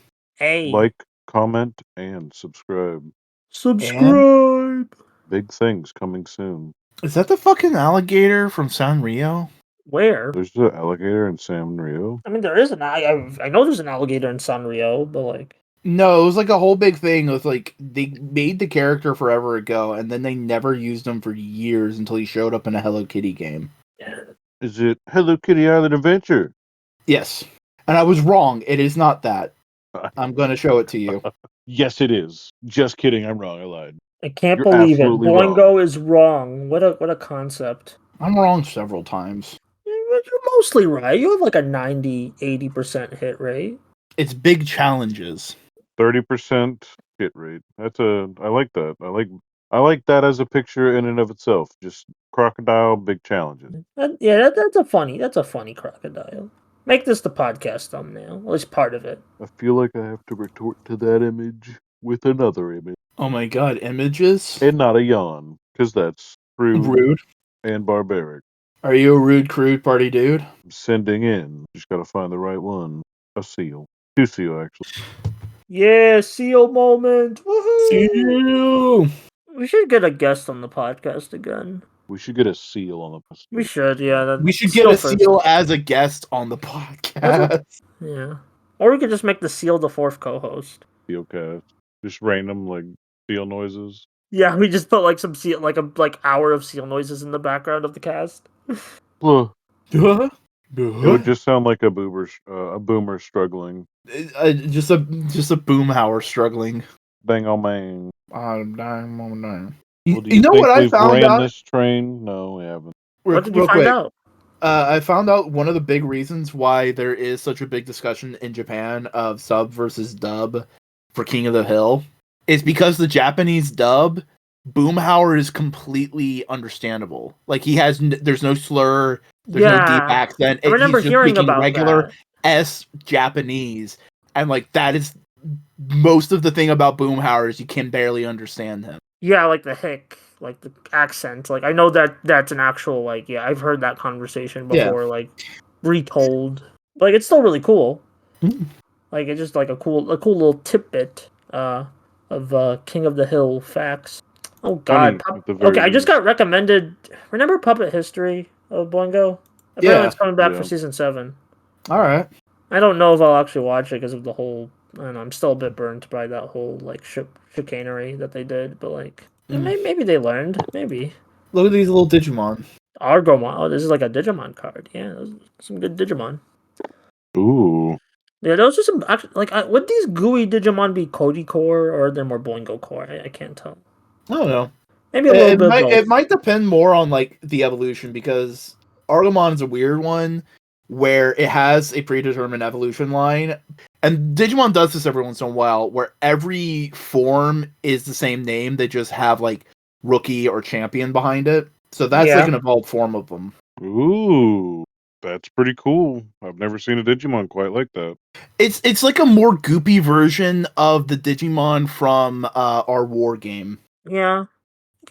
Like, comment, and subscribe. Subscribe! Big things coming soon. Is that the fucking alligator from Sanrio? Where? There's an alligator in Sanrio. I mean, there is I know there's an alligator in Sanrio, but like. No, it was like a whole big thing. It was like they made the character forever ago, and then they never used him for years until he showed up in a Hello Kitty game. Yeah. Is it Hello Kitty Island Adventure? Yes. And I was wrong. It is not that. I'm going to show it to you. Yes, it is. Just kidding. I'm wrong. I lied. I can't You're believe it. absolutely Boingo wrong. is wrong. What a concept. I'm wrong several times. You're mostly right. You have like a 90-80% hit rate. It's big challenges. 30% hit rate. I like that. I like that as a picture in and of itself. Just crocodile, big challenges. That's a funny crocodile. Make this the podcast thumbnail. At least part of it. I feel like I have to retort to that image with another image. Oh my god, images? And not a yawn, because that's rude and barbaric. Are you a rude, crude party dude? I'm sending in. Just gotta find the right one. A seal. 2 seal, actually. Yeah, seal moment. Woohoo! Seal! We should get a guest on the podcast again. We should get a seal on the podcast. We should, yeah. We should get a seal as a guest on the podcast. Yeah. Or we could just make the seal the fourth co-host. Sealcast. Just random, like, seal noises. Yeah, we just put like some seal, like a hour of seal noises in the background of the cast. It would just sound like a boomer struggling. Just a boomhauer struggling. Bang on bang. You know what I found out? This train? No, we haven't. What did you find out? I found out one of the big reasons why there is such a big discussion in Japan of sub versus dub for King of the Hill is because the Japanese dub, Boomhauer is completely understandable. Like there's no slur. There's no deep Yeah. accent. I remember He's just hearing speaking about regular that. S Japanese, and like that is most of the thing about Boomhauer is you can barely understand him. Yeah, like the hick, like the accent. Like I know that that's an actual like yeah, I've heard that conversation Yeah. before, like retold. Like it's still really cool. Mm. Like it's just like a cool little tidbit of King of the Hill facts. Oh God. Funny at the Okay, very I just least. got recommended. Remember Puppet History of Boingo? Apparently, Yeah. it's coming back Yeah. for season 7. All right. I don't know if I'll actually watch it because of the whole. I don't know. I'm still a bit burnt by that whole like chicanery that they did, but like maybe they learned. Maybe Look at these little Digimon. Argomon. Oh, this is like a Digimon card. Yeah, those are some good Digimon. Ooh. Yeah, those are some actually like. Would these gooey Digimon be Cody core or are they more Boingo core? I can't tell. I don't know. Maybe a little bit of both. It might depend more on like the evolution because Argomon is a weird one where it has a predetermined evolution line, and Digimon does this every once in a while where every form is the same name. They just have like rookie or champion behind it. So that's like Yeah. an evolved form of them. Ooh. That's pretty cool. I've never seen a Digimon quite like that. It's like a more goopy version of the Digimon from our war game. Yeah,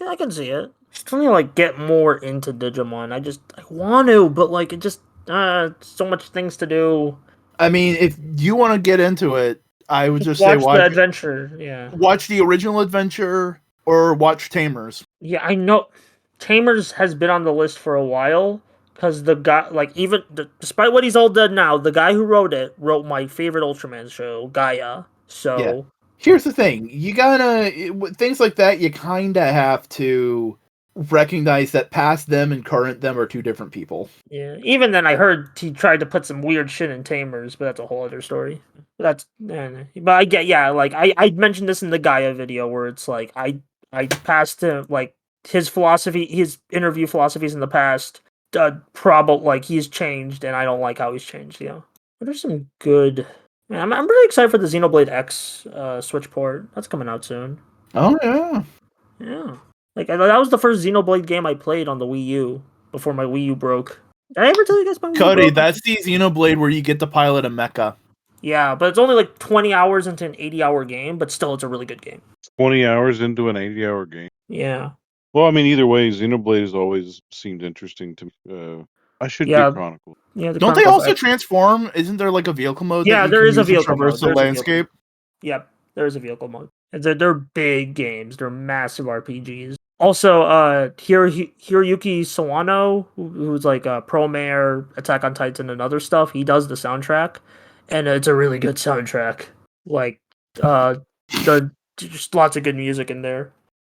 I can see it. Just trying to like get more into Digimon. I want to, but like it just so much things to do. I mean, if you want to get into it, I would just say Watch the adventure. Yeah, watch the original adventure or watch Tamers. yeah. I know. Tamers has been on the list for a while because the guy, like, even despite what he's all dead now, the guy who wrote it wrote my favorite Ultraman show, Gaia. So Here's the thing: you gotta with things like that. You kind of have to recognize that past them and current them are two different people. yeah. Even then, I heard he tried to put some weird shit in Tamers, but that's a whole other story. But but I get like I mentioned this in the Gaia video where it's like I passed him like his philosophy, his interview philosophies in the past. Probably like he's changed, and I don't like how he's changed. Yeah, but there's some good. Man, I'm really excited for the Xenoblade X Switch port. That's coming out soon. Oh yeah, Yeah, like that was the first Xenoblade game I played on the Wii U before my Wii U broke. Did I ever tell you guys my Wii U Cody, broke? that's the Xenoblade where you get to pilot a mecha. Yeah, but it's only like 20 hours into an 80-hour game, but still, it's a really good game. 20 hours into an 80-hour game. Yeah. Well, I mean, either way, Xenoblade has always seemed interesting to me. I should get Chronicles. Yeah. Don't they also transform? Isn't there like a vehicle mode? Yeah, that there you is can a use to vehicle traverse mode. the landscape. Yep, there is a vehicle mode. They're big games. They're massive RPGs. Also, Hiroyuki Sawano, who's like a Pro Mayor, Attack on Titan, and other stuff, he does the soundtrack, and it's a really good soundtrack. Like, just lots of good music in there.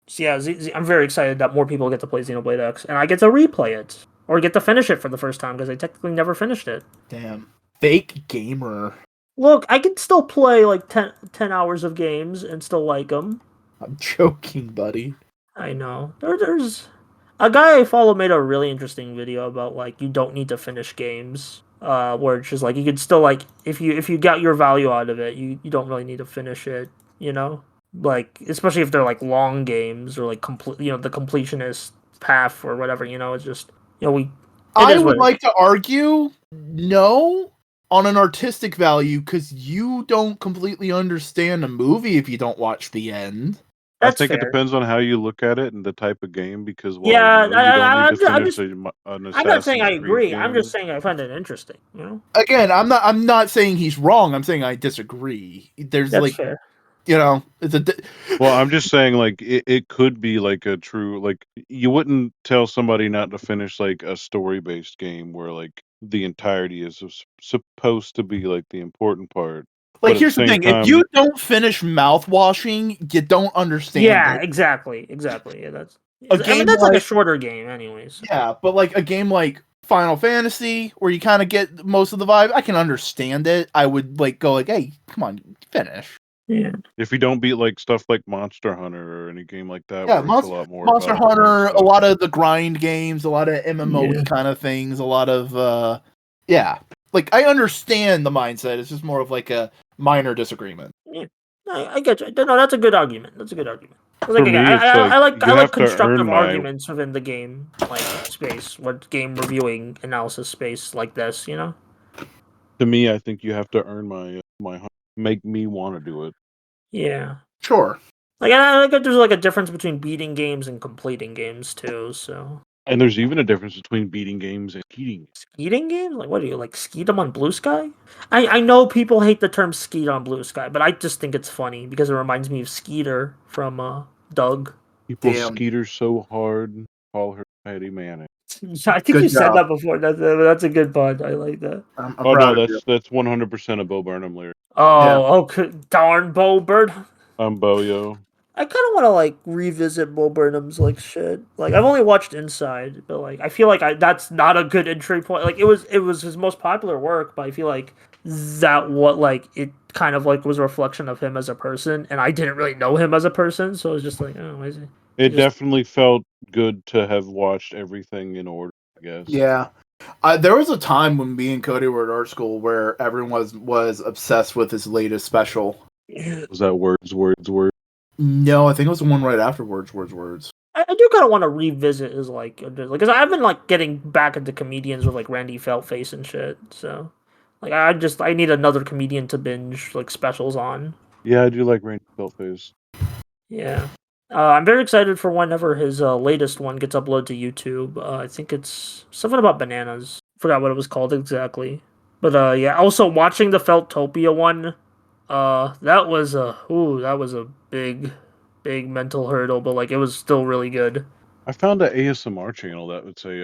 So yeah, I'm very excited that more people get to play Xenoblade X, and I get to replay it or get to finish it for the first time because I technically never finished it. Damn, fake gamer. Look, I can still play like 10 hours of games and still like them. I'm joking, buddy. I know. There's a guy I follow made a really interesting video about like you don't need to finish games. Where it's just like you can still like if you got your value out of it, you don't really need to finish it, you know? Like especially if they're like long games or like complete the completionist path or whatever, it's just I would like to argue no on an artistic value because you don't completely understand a movie if you don't watch the end. I think it depends on how you look at it and the type of game because you don't need to finish an I'm not saying I agree. game. I'm just saying I find it interesting. Again, I'm not saying he's wrong. I'm saying I disagree. There's That's fair. It's well, I'm just saying like it could be like a true like you wouldn't tell somebody not to finish like a story based game where like the entirety is supposed to be like the important part. Like, here's the thing: if you don't finish mouthwashing, you don't understand. Yeah, it. exactly. Yeah, that's. That's like a shorter game, anyways. Yeah, but like a game like Final Fantasy, where you kind of get most of the vibe, I can understand it. I would like go like, "Hey, come on, finish." Yeah. If you don't beat like stuff like Monster Hunter or any game like that, yeah, it's a lot more Monster Hunter, a lot of the grind games, a lot of MMO kind of things, a lot of like I understand the mindset. It's just more of like a minor disagreement. Yeah. I get you. No, that's a good argument. That's a good argument. 'Cause, For like, again, me, it's like I like you have to constructive earn my. arguments within the game like space, what game reviewing analysis space like this, you know? To me, I think you have to earn my make me want to do it. Yeah. Sure. Like I think there's like a difference between beating games and completing games too. So And there's even a difference between beating games and cheating. skeeting games, like what do you like skeet them on Bluesky? I know people hate the term skeet on Bluesky, but I just think it's funny because it reminds me of Skeeter from Doug. People Damn. skeeter so hard, call her Patty Mayonnaise. Yeah, I think Good you said job. that before. That's a good pod. I like that. I'm Oh no, proud of you. that's 100% a Bo Burnham lyric. Oh, darn Bo Bird. I'm Boyo. I kind of want to like revisit Bo Burnham's like shit. Like I've only watched Inside, but like I feel like that's not a good entry point. Like it was his most popular work, but I feel like that what like it kind of like was a reflection of him as a person, and I didn't really know him as a person, so it was just like, oh, is he? It Just definitely felt good to have watched everything in order, I guess. Yeah. There was a time when me and Cody were at art school where everyone was obsessed with his latest special. Was that words? No, I think it was the one right after Words. I do kind of want to revisit his like because I've been like getting back into comedians with like Randy Feltface and shit. So like I need another comedian to binge like specials on. Yeah, I do like Randy Feltface. Yeah. I'm very excited for whenever his latest one gets uploaded to YouTube. I think it's something about bananas. Forgot what it was called exactly. But yeah, also watching the Feltopia one, that was a big mental hurdle, but like it was still really good. I found an ASMR channel that would say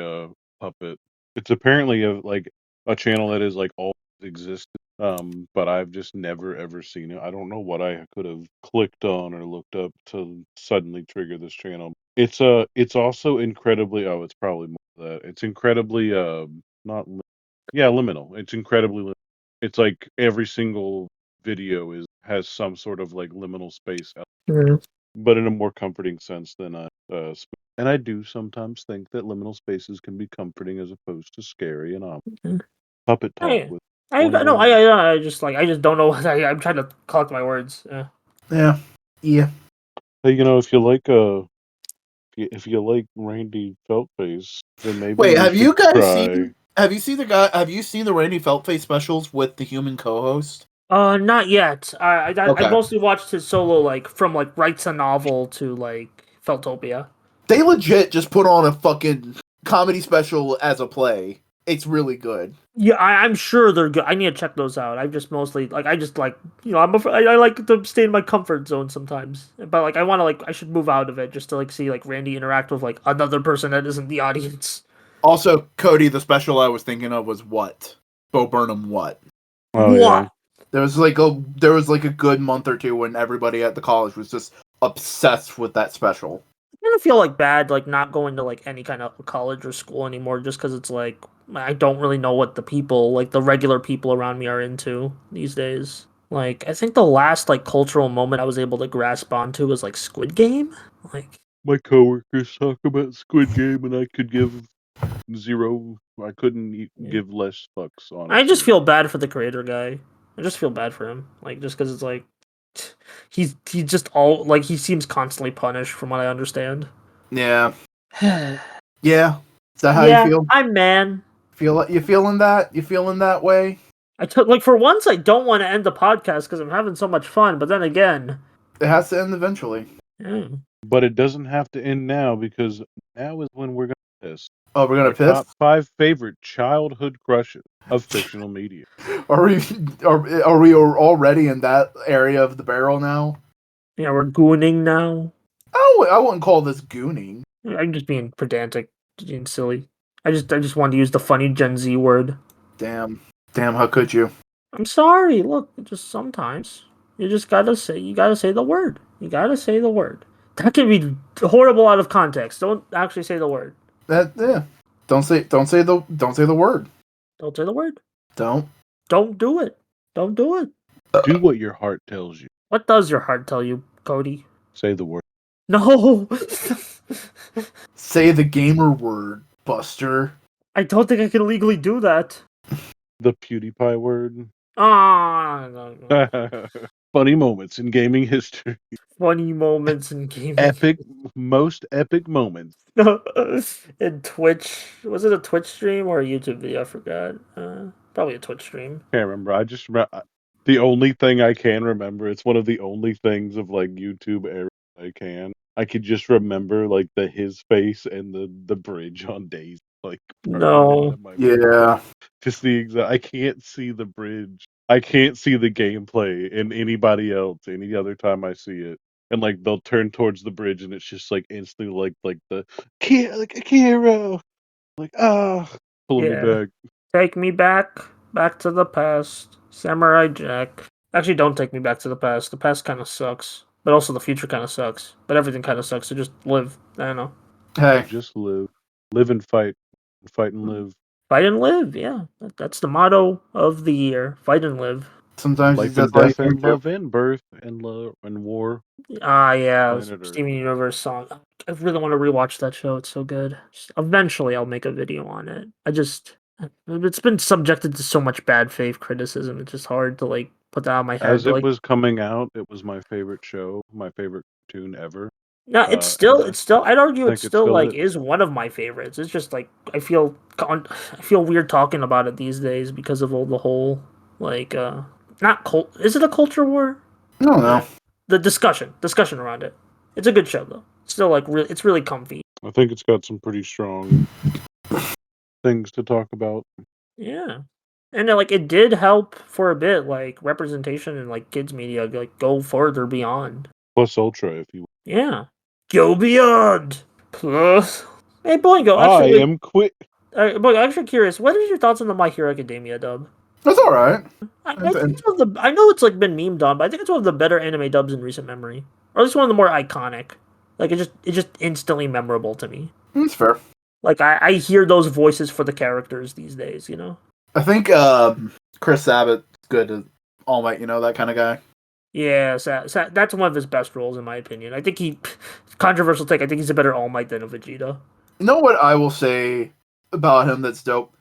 puppet. It's apparently a channel that is like all existed. But I've just never ever seen it. I don't know what I could have clicked on or looked up to suddenly trigger this channel. It's also incredibly it's probably more that. It's incredibly not yeah, liminal. It's incredibly it's like every single video has some sort of like liminal space, but in a more comforting sense than and I do sometimes think that liminal spaces can be comforting as opposed to scary and puppet talk I with I one of no those. I just like I just don't know. I'm trying to collect my words. Yeah. Hey, if you like if you like Randy Feltface, then maybe Wait, you have should you guys try. seen? Have you seen the Randy Feltface specials with the human co-host? Not yet. I Okay. mostly watched his solo like from like Writes a Novel to like Feltopia. They legit just put on a fucking comedy special as a play. It's really good. Yeah, I'm sure they're good. I need to check those out. I've just mostly like I just like I like to stay in my comfort zone sometimes, but like I want to like I should move out of it just to like see like Randy interact with like another person that isn't the audience. Also, Cody, the special I was thinking of was what? Bo Burnham what? Oh yeah, What? There was like a good month or two when everybody at the college was just obsessed with that special. I kind of feel like bad like not going to like any kind of college or school anymore just because it's like I don't really know what the people like the regular people around me are into these days. Like I think the last like cultural moment I was able to grasp onto was like Squid Game. Like my coworkers talk about Squid Game, and I could give zero. I couldn't give less fucks, honestly. I just feel bad for the creator guy. I just feel bad for him. Like just because it's like he's just all like he seems constantly punished from what I understand. Yeah. Yeah, Yeah. Is that how you feel? I'm man. You feeling that? You feeling that way? I took like for once I don't want to end the podcast because I'm having so much fun, but then again, It has to end eventually. yeah. But it doesn't have to end now because now is when we're gonna piss. Oh, we're gonna Our piss? top 5 favorite childhood crushes of fictional media. Are we already in that area of the barrel now? Yeah, we're gooning now. Oh, I wouldn't call this gooning. I'm just being pedantic, being silly. I just wanted to use the funny Gen Z word. Damn, how could you? I'm sorry. Look, just sometimes you just gotta say the word. You gotta say the word. That can be horrible out of context. Don't actually say the word. Yeah. Don't say the word. Don't say the word. Don't. Don't do it. Don't do it. Do what your heart tells you. What does your heart tell you, Cody? Say the word. No. Say the gamer word, Buster. I don't think I can legally do that. The PewDiePie word. Ah, no. Funny moments in gaming history. Funny moments in gaming. Most epic moments. In Twitch. Was it a Twitch stream or a YouTube video? I forgot. Probably a Twitch stream. Can't remember. I just remember the only thing I can remember. It's one of the only things of like YouTube era I can. I could just remember like his face and the bridge on Daisy like permanent No. in my mind. Yeah. Just the exact. I can't see the bridge. I can't see the gameplay in anybody else any other time I see it. And like they'll turn towards the bridge and it's just like instantly like the Akira like pulling me Yeah. back. Take me back to the past. Samurai Jack. Actually, don't take me back to the past. The past kind of sucks. But also the future kind of sucks. But everything kind of sucks, so just live. I don't know. Hey. Just live and fight and live. Fight and live, yeah. That's the motto of the year. Fight and live. Sometimes Life it's and just like death and love and birth and love and war. Ah, yeah, Planet Earth. Steven Universe song. I really want to rewatch that show. It's so good. Eventually, I'll make a video on it. It's been subjected to so much bad faith criticism. It's just hard to like put that out of my head. As it Like, was coming out, it was my favorite show, my favorite cartoon ever. no, it's still. I'd argue think it's it's still still like it. is one of my favorites. It's just like I feel weird talking about it these days because of all the whole like not cult. Is it a culture war? I don't know. The discussion around it. It's a good show though. Still like it's really comfy. I think it's got some pretty strong things to talk about. Yeah. And like it did help for a bit, like representation in like kids media, like go further beyond. Plus Ultra, if you. Yeah. Go beyond. Plus. Hey Boingo, I actually, am quit. Boingo, I'm actually curious. What is your thoughts on the My Hero Academia dub? That's all right. I think it's one of the. I know it's like been memed on, but I think it's one of the better anime dubs in recent memory, or at least one of the more iconic. Like it's just instantly memorable to me. That's fair. Like I hear those voices for the characters these days, you know. I think Chris Sabbath's good at All Might, that kind of guy. Yeah, that's one of his best roles in my opinion. I think controversial take. I think he's a better All Might than a Vegeta. You know what I will say about him that's dope?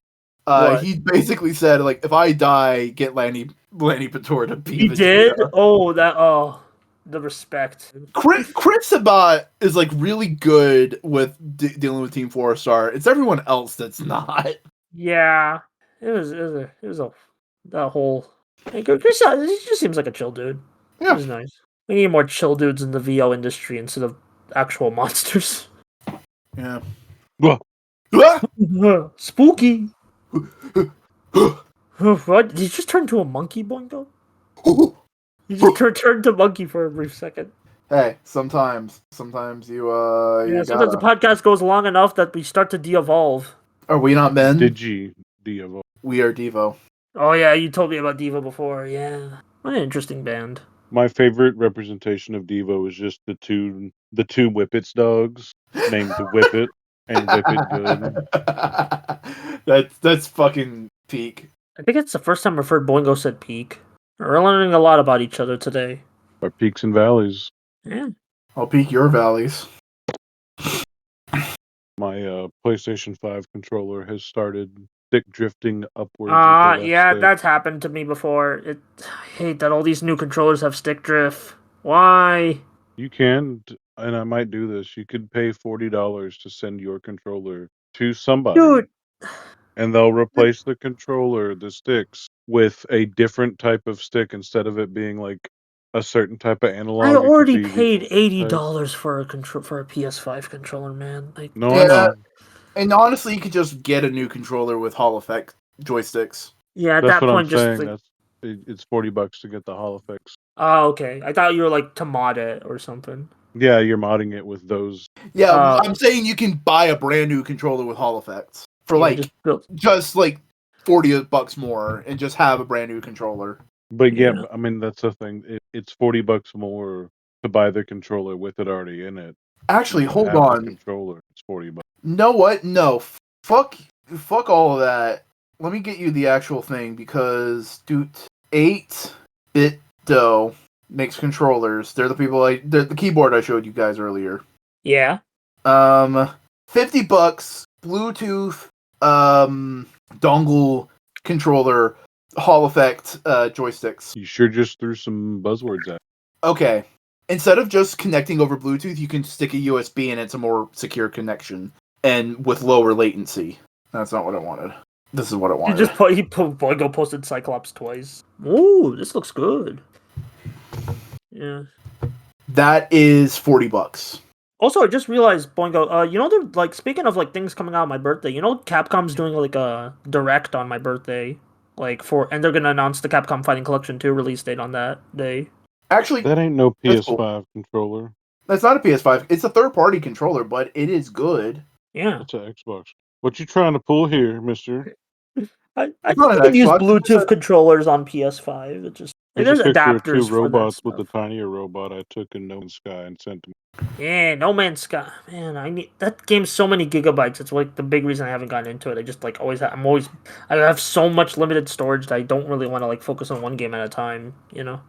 He basically said, like, if I die, get Lanny Pator to be He Vegeta. did? The respect. Chris Sabat is like really good with dealing with Team 4-Star. It's everyone else that's not. Yeah, it was that whole. Like, Chris, he just seems like a chill dude. Yeah, He's nice. We need more chill dudes in the VO industry instead of actual monsters. yeah. Spooky. What? Did you just turn to a monkey, Boingo? You just turned to monkey for a brief second. Hey, sometimes you Yeah, sometimes the podcast goes long enough that we start to de-evolve. Are we not men? Devo. We are Devo. Oh yeah, you told me about Diva before. Yeah, what an interesting band. My favorite representation of Devo is just the two Whippets dogs named Whippet and Whippet Good. That's fucking peak. I think it's the first time I've heard Boingo said peak. We're learning a lot about each other today. Our peaks and valleys. Yeah. I'll peak your valleys. My PlayStation 5 controller has started stick drifting upwards. Yeah, that's happened to me before. I hate that all these new controllers have stick drift. Why? You can, and I might do this. You could pay $40 to send your controller to somebody. Dude. And they'll replace the controller, the sticks, with a different type of stick instead of it being like a certain type of analog. I already paid $80 for a PS5 controller, man. Like, no, I know. And honestly, you could just get a new controller with Hall Effect joysticks. Yeah, at That's that what point, I'm just saying. like, It's $40 to get the Hall Effects. oh, okay. I thought you were like to mod it or something. Yeah, you're modding it with those. Yeah, I'm saying you can buy a brand new controller with Hall Effects for just like $40 more and just have a brand new controller. But yeah, I mean that's the thing. It's $40 more to buy the controller with it already in it. Actually, hold on. Controller, it's $40. Know what? No, fuck all of that. Let me get you the actual thing because dude, 8-bit Dough makes controllers. They're the people they're the keyboard I showed you guys earlier. Yeah. $50 Bluetooth dongle controller Hall Effect joysticks. You sure just threw some buzzwords at. Okay. Instead of just connecting over Bluetooth, you can stick a USB and it's a more secure connection and with lower latency. That's not what I wanted. This is what I wanted. Boingo posted Cyclops twice. Ooh, this looks good. Yeah. That is $40. Also, I just realized, Boingo, you know, they're like speaking of like things coming out on my birthday. You know, Capcom's doing like a direct on my birthday, and they're gonna announce the Capcom Fighting Collection 2 release date on that day. Actually, That ain't no That's PS5 cool. controller. That's not a PS5. It's a third-party controller, but it is good. Yeah, It's an Xbox. What you trying to pull here, Mister? I It's think not you an can use Xbox, it's Bluetooth a- controllers on PS5. It just there's a picture of two adapters for that robots with stuff. a tinier robot I took in No Man's Sky and sent them. Yeah, No Man's Sky. Man, I need that game's so many gigabytes. It's like the big reason I haven't gotten into it. I just like I have so much limited storage that I don't really want to like focus on one game at a time. You know.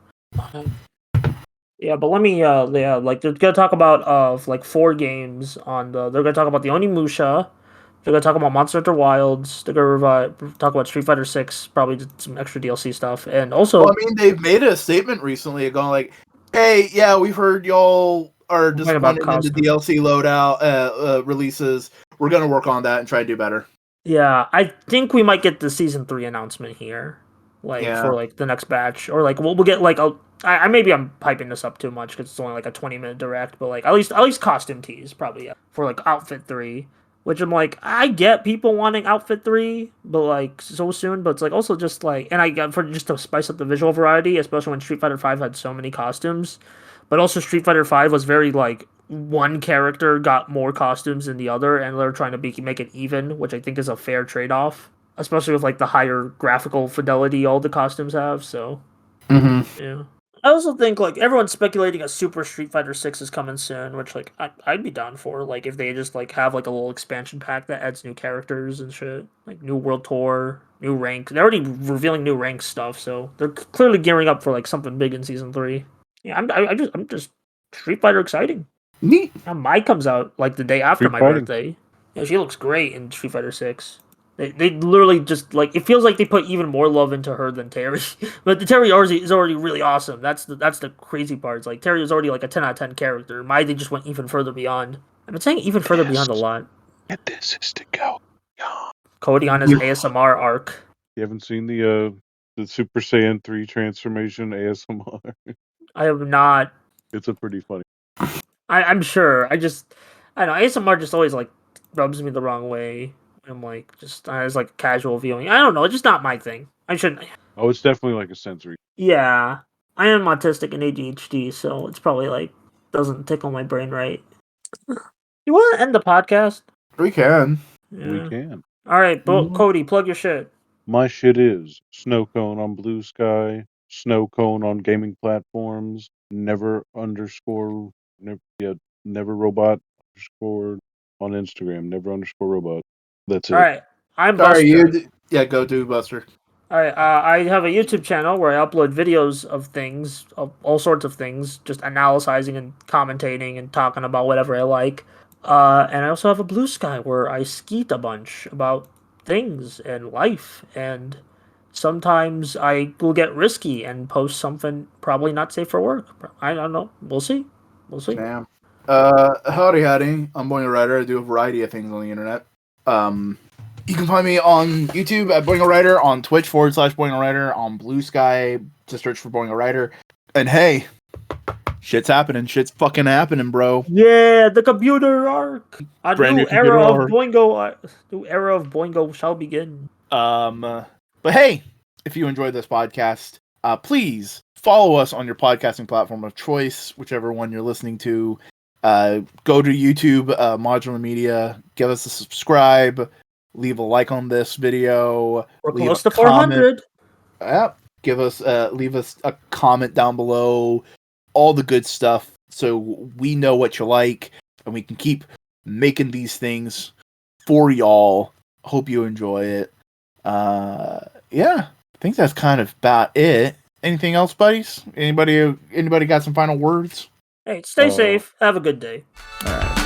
Yeah, but let me like they're gonna talk about like 4 games on the. They're gonna talk about the Onimusha. They're gonna talk about Monster Hunter Wilds. They're gonna talk about Street Fighter 6, probably just some extra DLC stuff, and also. Well, I mean, they've made a statement recently going like, "Hey, yeah, we've heard y'all are Complain about disappointed in the costumes. DLC loadout releases. We're gonna work on that and try to do better." Yeah, I think we might get the season 3 announcement here, like Yeah. for like the next batch, or like we'll get like I maybe I'm piping this up too much because it's only like a 20-minute direct, but like at least costume tease probably, yeah, for like Outfit 3, which I'm like I get people wanting Outfit 3, but like so soon, but it's like also just like, and I got for just to spice up the visual variety, especially when Street Fighter 5 had so many costumes, but also Street Fighter 5 was very like one character got more costumes than the other, and they're trying to make it even, which I think is a fair trade off, especially with like the higher graphical fidelity all the costumes have. So Mm-hmm. yeah, I also think like everyone's speculating a Super Street Fighter 6 is coming soon, which like I'd be down for, like if they just like have like a little expansion pack that adds new characters and shit, like new world tour, new rank. They're already revealing new rank stuff, so they're clearly gearing up for like something big in season 3. Yeah, I'm just Street Fighter exciting. Neat. Now Mai comes out like the day after Street my Fighting. birthday. Yeah, she looks great in Street Fighter 6. They literally just like, it feels like they put even more love into her than Terry. But the Terry is already really awesome. That's the crazy part. It's like Terry was already like a 10 out of 10 character. Mai, they just went even further beyond. I've been saying even further beyond a lot. And this is to go. Cody on his ASMR arc. You haven't seen the Super Saiyan 3 transformation ASMR? I have not. It's a pretty funny. I'm sure. I don't know. ASMR just always like rubs me the wrong way. I'm like just as like casual viewing. I don't know. It's just not my thing. I shouldn't. Oh, it's definitely like a sensory. Yeah, I am autistic and ADHD, so it's probably like doesn't tickle my brain right. You want to end the podcast? We can. Yeah. We can. All right, Mhm. Cody, plug your shit. My shit is Snow Cone on Bluesky, Snow Cone on gaming platforms, never robot underscore on Instagram, never underscore robot. That's it. All right, I'm All Buster. right, yeah, go do Buster. All right, I have a YouTube channel where I upload videos of things, of all sorts of things, just analyzing and commentating and talking about whatever I like. And I also have a Bluesky where I skeet a bunch about things and life, and sometimes I will get risky and post something probably not safe for work. I don't know. We'll see. We'll see. Damn. Howdy. I'm Boingo Writer. I do a variety of things on the internet. You can find me on YouTube at Boingo Writer, on Twitch /Boingo Writer, on Bluesky, just search for Boingo Writer. And hey, shit's happening. Shit's fucking happening, bro. Yeah, the computer arc. A Brand new new era computer of arc. Boingo. New era of Boingo shall begin. But hey, if you enjoyed this podcast, please follow us on your podcasting platform of choice, whichever one you're listening to. Go to YouTube, Modular Media, give us a subscribe, leave a like on this video. We're leave close a to 400. Yep. Leave us a comment down below, all the good stuff, so we know what you like, and we can keep making these things for y'all. Hope you enjoy it. Yeah, I think that's kind of about it. Anything else, buddies? Anybody got some final words? Hey, stay safe. Have a good day. All right.